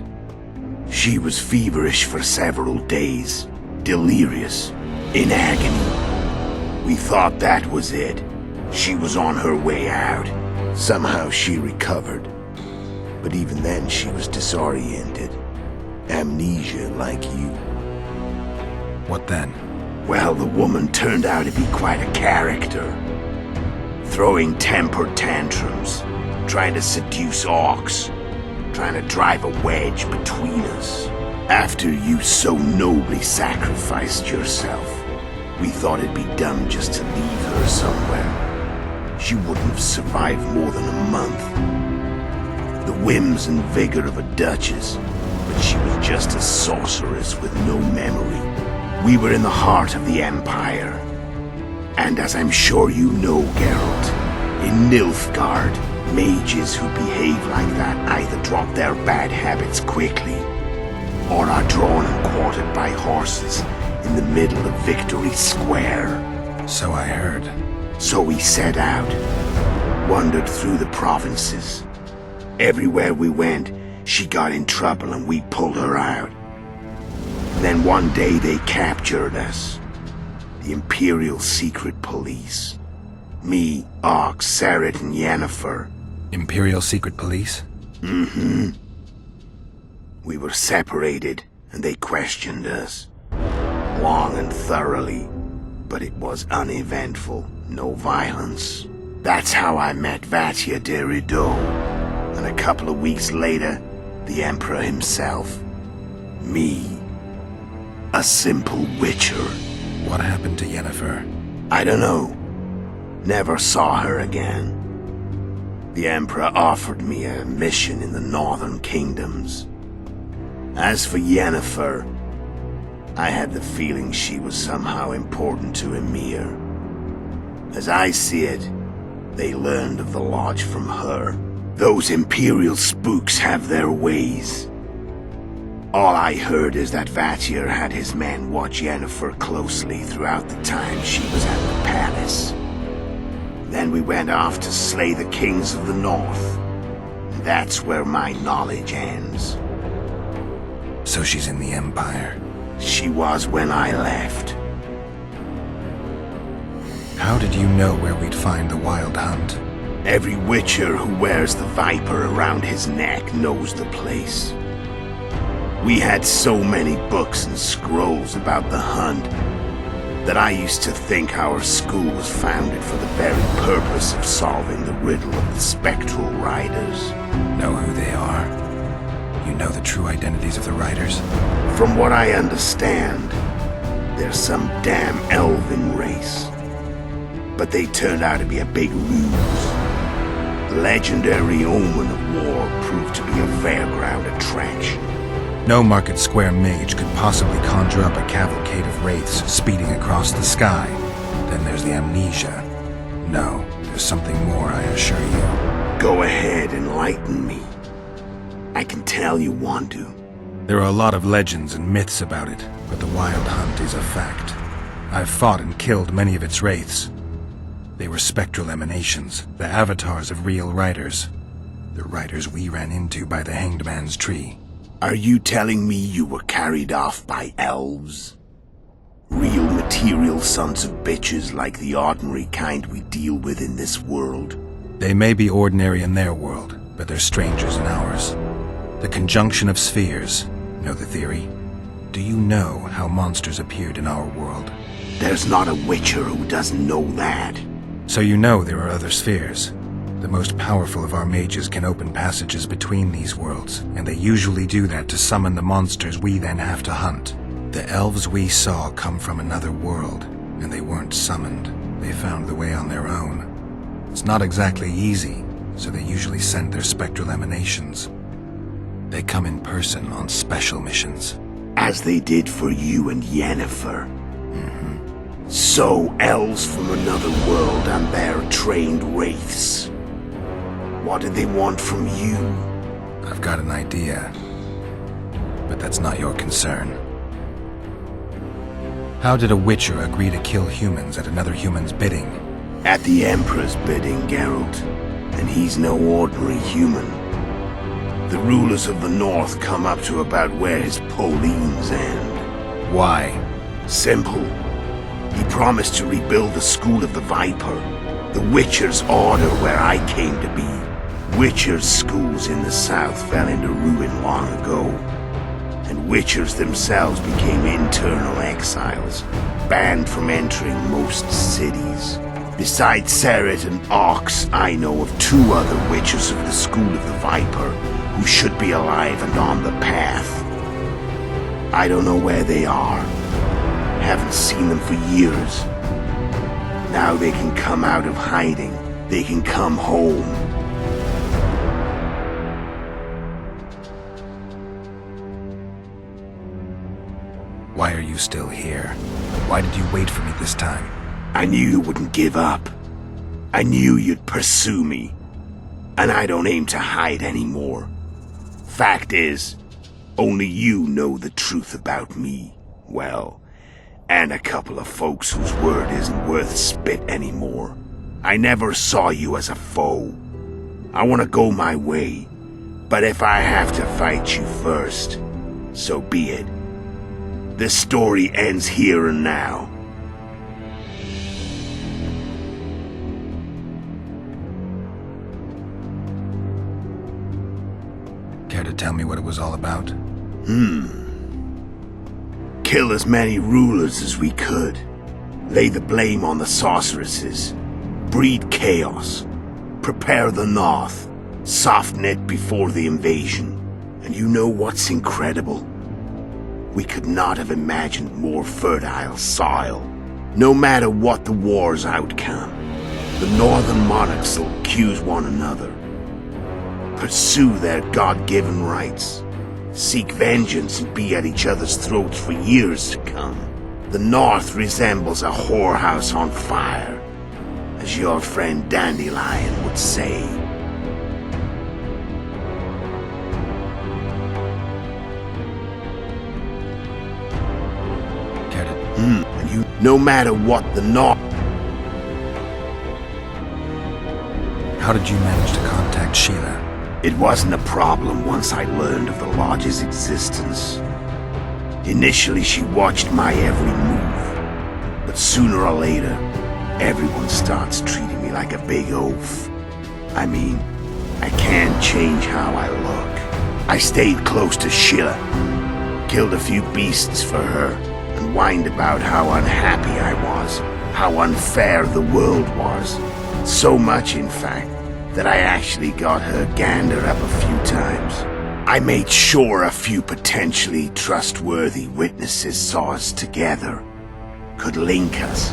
She was feverish for several days, delirious, in agony. We thought that was it. She was on her way out. Somehow she recovered. But even then she was disoriented. Amnesia like you. What then? Well, the woman turned out to be quite a character. Throwing temper tantrums, trying to seduce orcs, trying to drive a wedge between us. After you so nobly sacrificed yourself, we thought it'd be dumb just to leave her somewhere. She wouldn't have survived more than a month. The whims and vigor of a duchess, but she was just a sorceress with no memory. We were in the heart of the Empire. And as I'm sure you know, Geralt, in Nilfgaard, mages who behave like that either drop their bad habits quickly, or are drawn and quartered by horses in the middle of Victory Square. So I heard. So we set out, wandered through the provinces. Everywhere we went, she got in trouble and we pulled her out. Then one day they captured us. The Imperial Secret Police. Me, Ox, Serret, and Yennefer. Imperial Secret Police? Mm-hmm. We were separated, and they questioned us. Long and thoroughly, but it was uneventful, no violence. That's how I met Vatia de Rideau, and a couple of weeks later, the Emperor himself. Me, a simple witcher. What happened to Yennefer? I don't know. Never saw her again. The Emperor offered me a mission in the northern kingdoms. As for Yennefer, I had the feeling she was somehow important to Emir. As I see it, they learned of the lodge from her. Those Imperial spooks have their ways. All I heard is that Vatir had his men watch Yennefer closely throughout the time she was at the palace. Then we went off to slay the kings of the north. And that's where my knowledge ends. So she's in the Empire? She was when I left. How did you know where we'd find the Wild Hunt? Every witcher who wears the viper around his neck knows the place. We had so many books and scrolls about the hunt. that I used to think our school was founded for the very purpose of solving the riddle of the spectral riders. Know who they are? You know the true identities of the riders? From what I understand, they're some damn elven race. But they turned out to be a big ruse. The legendary omen of war proved to be a fairground attraction. No Market Square mage could possibly conjure up a cavalcade of wraiths speeding across the sky. Then there's the amnesia. No, there's something more, I assure you. Go ahead, enlighten me. I can tell you want to. There are a lot of legends and myths about it, but the Wild Hunt is a fact. I've fought and killed many of its wraiths. They were spectral emanations, the avatars of real riders. The riders we ran into by the Hanged Man's Tree. Are you telling me you were carried off by elves? Real material sons of bitches like the ordinary kind we deal with in this world? They may be ordinary in their world, but they're strangers in ours. The conjunction of spheres. Know the theory? Do you know how monsters appeared in our world? There's not a witcher who doesn't know that. So you know there are other spheres. The most powerful of our mages can open passages between these worlds, and they usually do that to summon the monsters we then have to hunt. The elves we saw come from another world, and they weren't summoned. They found the way on their own. It's not exactly easy, so they usually send their spectral emanations. They come in person on special missions. As they did for you and Yennefer. So, elves from another world and their trained wraiths. What did they want from you? I've got an idea, but that's not your concern. How did a witcher agree to kill humans at another human's bidding? At the Emperor's bidding, Geralt. And he's no ordinary human. The rulers of the North come up to about where his Pauline's end. Why? Simple. He promised to rebuild the School of the Viper, the Witcher's Order where I came to be. Witchers' schools in the south fell into ruin long ago, and Witchers themselves became internal exiles, banned from entering most cities. Besides Seret and Ox, I know of 2 other Witchers of the School of the Viper who should be alive and on the path. I don't know where they are. Haven't seen them for years. Now they can come out of hiding. They can come home. Why are you still here? Why did you wait for me this time? I knew you wouldn't give up. I knew you'd pursue me. And I don't aim to hide anymore. Fact is, only you know the truth about me. Well, and a couple of folks whose word isn't worth spit anymore. I never saw you as a foe. I want to go my way. But if I have to fight you first, so be it. This story ends here and now. Care to tell me what it was all about? Kill as many rulers as we could. Lay the blame on the sorceresses. Breed chaos. Prepare the North. Soften it before the invasion. And you know what's incredible? We could not have imagined more fertile soil. No matter what the war's outcome, the northern monarchs will accuse one another. Pursue their God-given rights. Seek vengeance and be at each other's throats for years to come. The North resembles a whorehouse on fire, as your friend Dandelion would say. And you, no matter what the North... How did you manage to contact Sheila? It wasn't a problem once I learned of the Lodge's existence. Initially, she watched my every move. But sooner or later, everyone starts treating me like a big oaf. I mean, I can't change how I look. I stayed close to Sheila. Killed a few beasts for her. And whined about how unhappy I was, how unfair the world was. So much, in fact, that I actually got her gander up a few times. I made sure a few potentially trustworthy witnesses saw us together, could link us.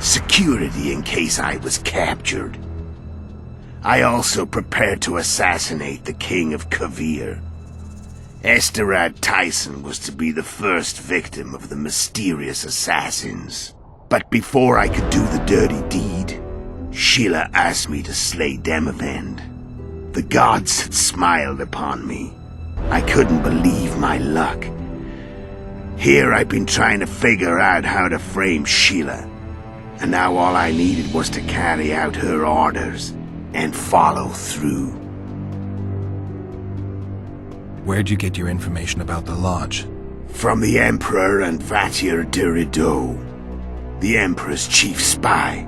Security in case I was captured. I also prepared to assassinate the King of Kavir. Esterad Tyson was to be the first victim of the mysterious assassins. But before I could do the dirty deed, Sheila asked me to slay Demavend. The gods had smiled upon me. I couldn't believe my luck. Here I'd been trying to figure out how to frame Sheila, and now all I needed was to carry out her orders and follow through. Where'd you get your information about the Lodge? From the Emperor and Vatir de Rideau, the Emperor's chief spy.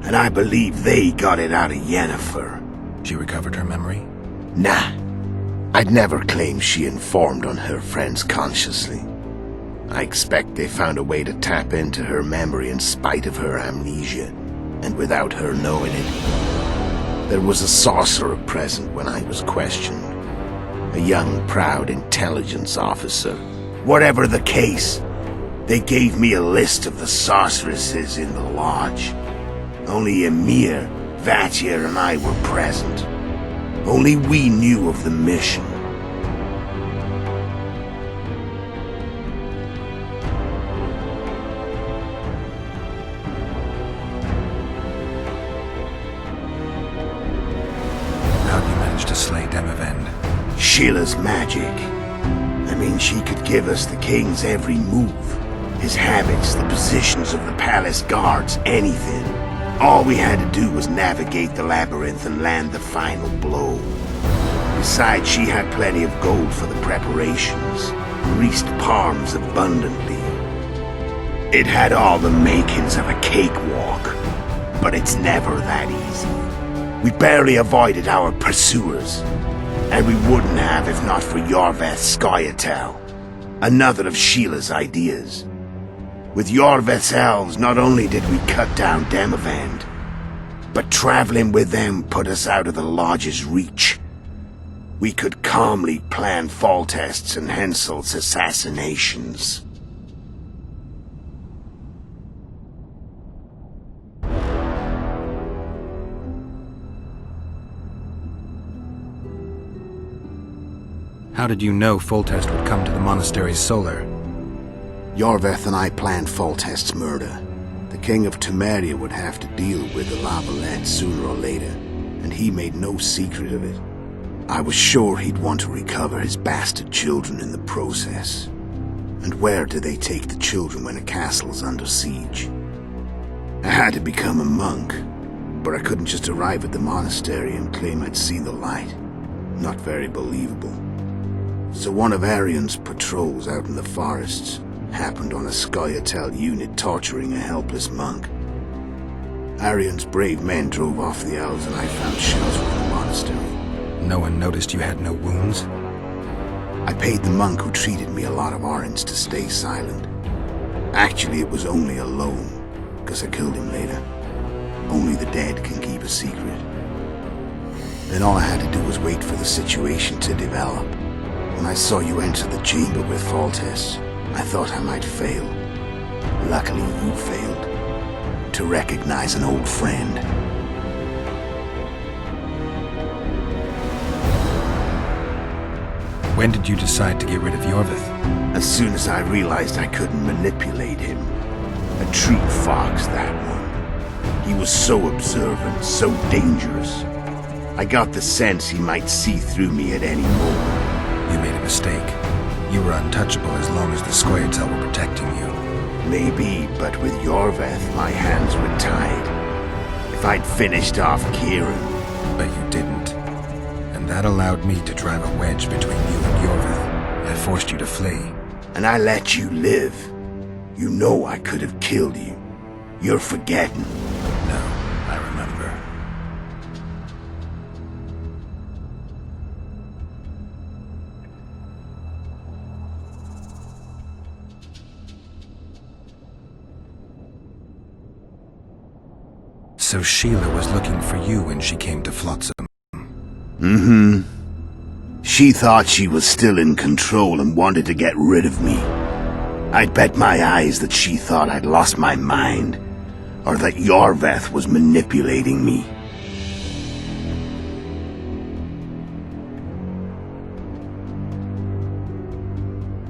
And I believe they got it out of Yennefer. She recovered her memory? Nah. I'd never claimed she informed on her friends consciously. I expect they found a way to tap into her memory in spite of her amnesia, and without her knowing it. There was a sorcerer present when I was questioned. A young, proud intelligence officer. Whatever the case, they gave me a list of the sorceresses in the Lodge. Only Emir, Vatir, and I were present. Only we knew of the mission. How'd you manage to slay Demavend? Sheila's magic. I mean, she could give us the king's every move. His habits, the positions of the palace guards, anything. All we had to do was navigate the labyrinth and land the final blow. Besides, she had plenty of gold for the preparations, greased palms abundantly. It had all the makings of a cakewalk, but it's never that easy. We barely avoided our pursuers, and we wouldn't have if not for Yorveth Scoia'tael, another of Sheila's ideas. With Yorveth's elves, not only did we cut down Demavend, but traveling with them put us out of the Lodge's reach. We could calmly plan Foltest's and Henselt's assassinations. How did you know Foltest would come to the monastery's solar? Yorveth and I planned Foltest's murder. The King of Temeria would have to deal with the Lavalette sooner or later, and he made no secret of it. I was sure he'd want to recover his bastard children in the process. And where do they take the children when a castle's under siege? I had to become a monk, but I couldn't just arrive at the monastery and claim I'd seen the light. Not very believable. So one of Arion's patrols out in the forests happened on a Scoia'tael unit torturing a helpless monk. Arion's brave men drove off the elves and I found shelter in the monastery. No one noticed you had no wounds? I paid the monk who treated me a lot of orange to stay silent. Actually, it was only a loan, because I killed him later. Only the dead can keep a secret. Then all I had to do was wait for the situation to develop. When I saw you enter the chamber with Foltest, I thought I might fail. Luckily, you failed. To recognize an old friend. When did you decide to get rid of Yorveth? As soon as I realized I couldn't manipulate him. A true fox, that one. He was so observant, so dangerous. I got the sense he might see through me at any moment. You made a mistake. You were untouchable as long as the Scoia'tael were protecting you. Maybe, but with Yorveth, my hands were tied. If I'd finished off Kieran... But you didn't. And that allowed me to drive a wedge between you and Yorveth. I forced you to flee. And I let you live. You know I could have killed you. You're forgetting. No, I remember. So Sheila was looking for you when she came to Flotsam. Mm-hmm. She thought she was still in control and wanted to get rid of me. I'd bet my eyes that she thought I'd lost my mind, or that Yorveth was manipulating me.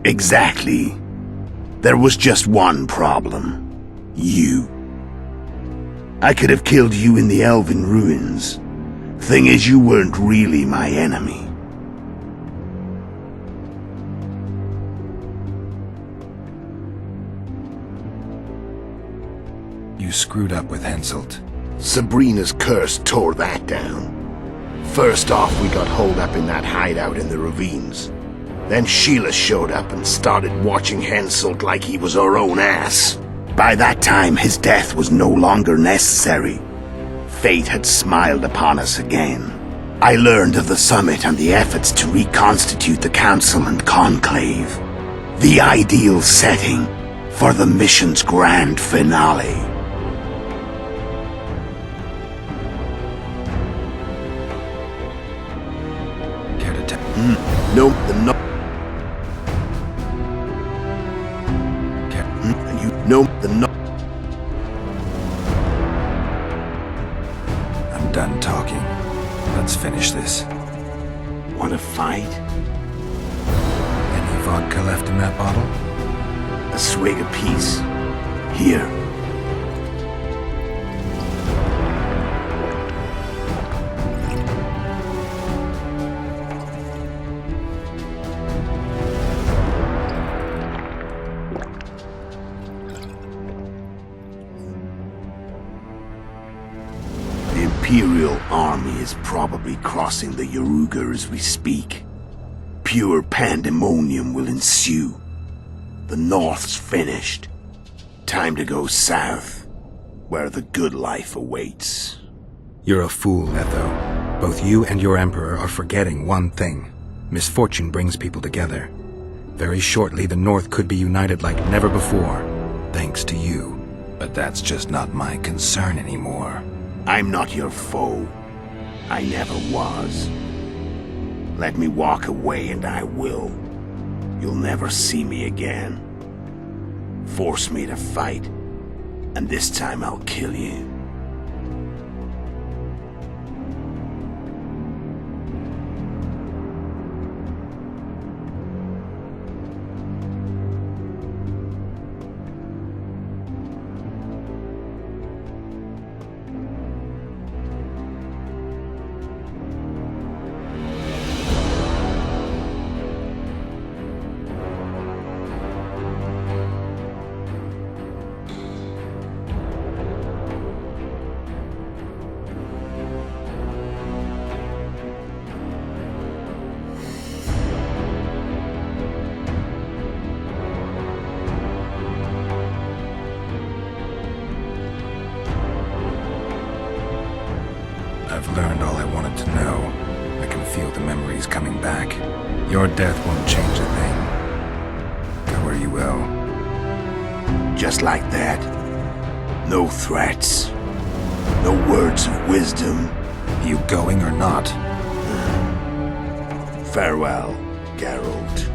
Exactly. There was just one problem. You. I could have killed you in the Elven ruins. Thing is, you weren't really my enemy. You screwed up with Henselt. Sabrina's curse tore that down. First off, we got holed up in that hideout in the ravines. Then Sheila showed up and started watching Henselt like he was her own ass. By that time, his death was no longer necessary. Fate had smiled upon us again. I learned of the summit and the efforts to reconstitute the council and conclave. The ideal setting for the mission's grand finale. Care to tell? No, I'm done talking. Let's finish this. Want to fight? Any vodka left in that bottle? A swig apiece. Here. The Imperial army is probably crossing the Yaruga as we speak. Pure pandemonium will ensue. The North's finished. Time to go south, where the good life awaits. You're a fool, Letho. Both you and your Emperor are forgetting one thing. Misfortune brings people together. Very shortly, the North could be united like never before, thanks to you. But that's just not my concern anymore. I'm not your foe. I never was. Let me walk away and I will. You'll never see me again. Force me to fight, and this time I'll kill you. I've learned all I wanted to know. I can feel the memories coming back. Your death won't change a thing. Go where you will. Just like that. No threats. No words of wisdom. You going or not? Farewell, Geralt.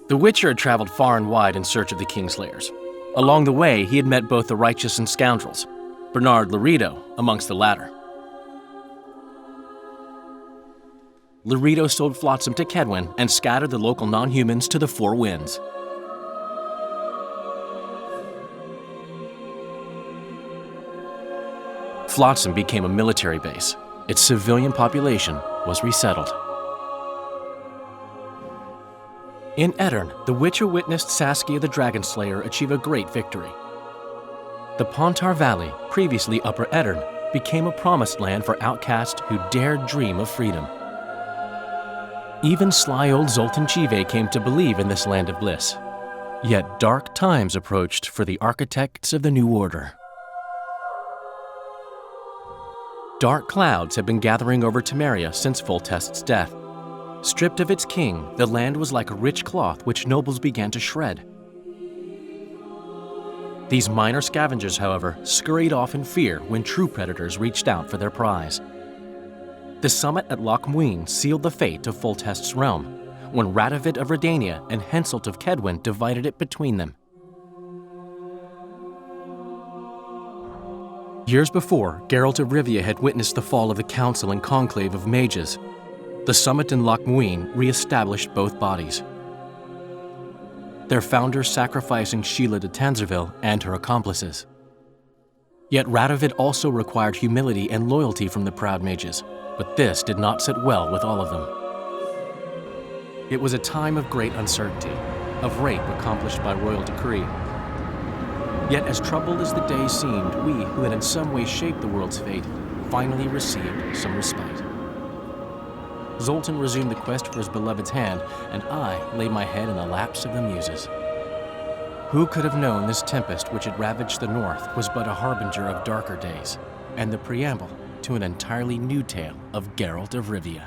The Witcher had traveled far and wide in search of the Kingslayers. Along the way, he had met both the righteous and scoundrels, Bernard Laredo amongst the latter. Laredo sold Flotsam to Kedwin and scattered the local non-humans to the four winds. Flotsam became a military base. Its civilian population was resettled. In Edirn, the Witcher witnessed Saskia the Dragonslayer achieve a great victory. The Pontar Valley, previously Upper Edirn, became a promised land for outcasts who dared dream of freedom. Even sly old Zoltan Chive came to believe in this land of bliss. Yet dark times approached for the architects of the New Order. Dark clouds had been gathering over Temeria since Foltest's death. Stripped of its king, the land was like a rich cloth which nobles began to shred. These minor scavengers, however, scurried off in fear when true predators reached out for their prize. The summit at Loch Muin sealed the fate of Foltest's realm, when Radovid of Redania and Henselt of Kedwin divided it between them. Years before, Geralt of Rivia had witnessed the fall of the Council and Conclave of Mages. The summit in Loch Muin re-established both bodies, their founders sacrificing Sheila de Tanzerville and her accomplices. Yet Radovid also required humility and loyalty from the proud mages, but this did not sit well with all of them. It was a time of great uncertainty, of rape accomplished by royal decree. Yet as troubled as the days seemed, we, who had in some way shaped the world's fate, finally received some respite. Zoltan resumed the quest for his beloved's hand, and I laid my head in the laps of the muses. Who could have known this tempest which had ravaged the north was but a harbinger of darker days, and the preamble to an entirely new tale of Geralt of Rivia.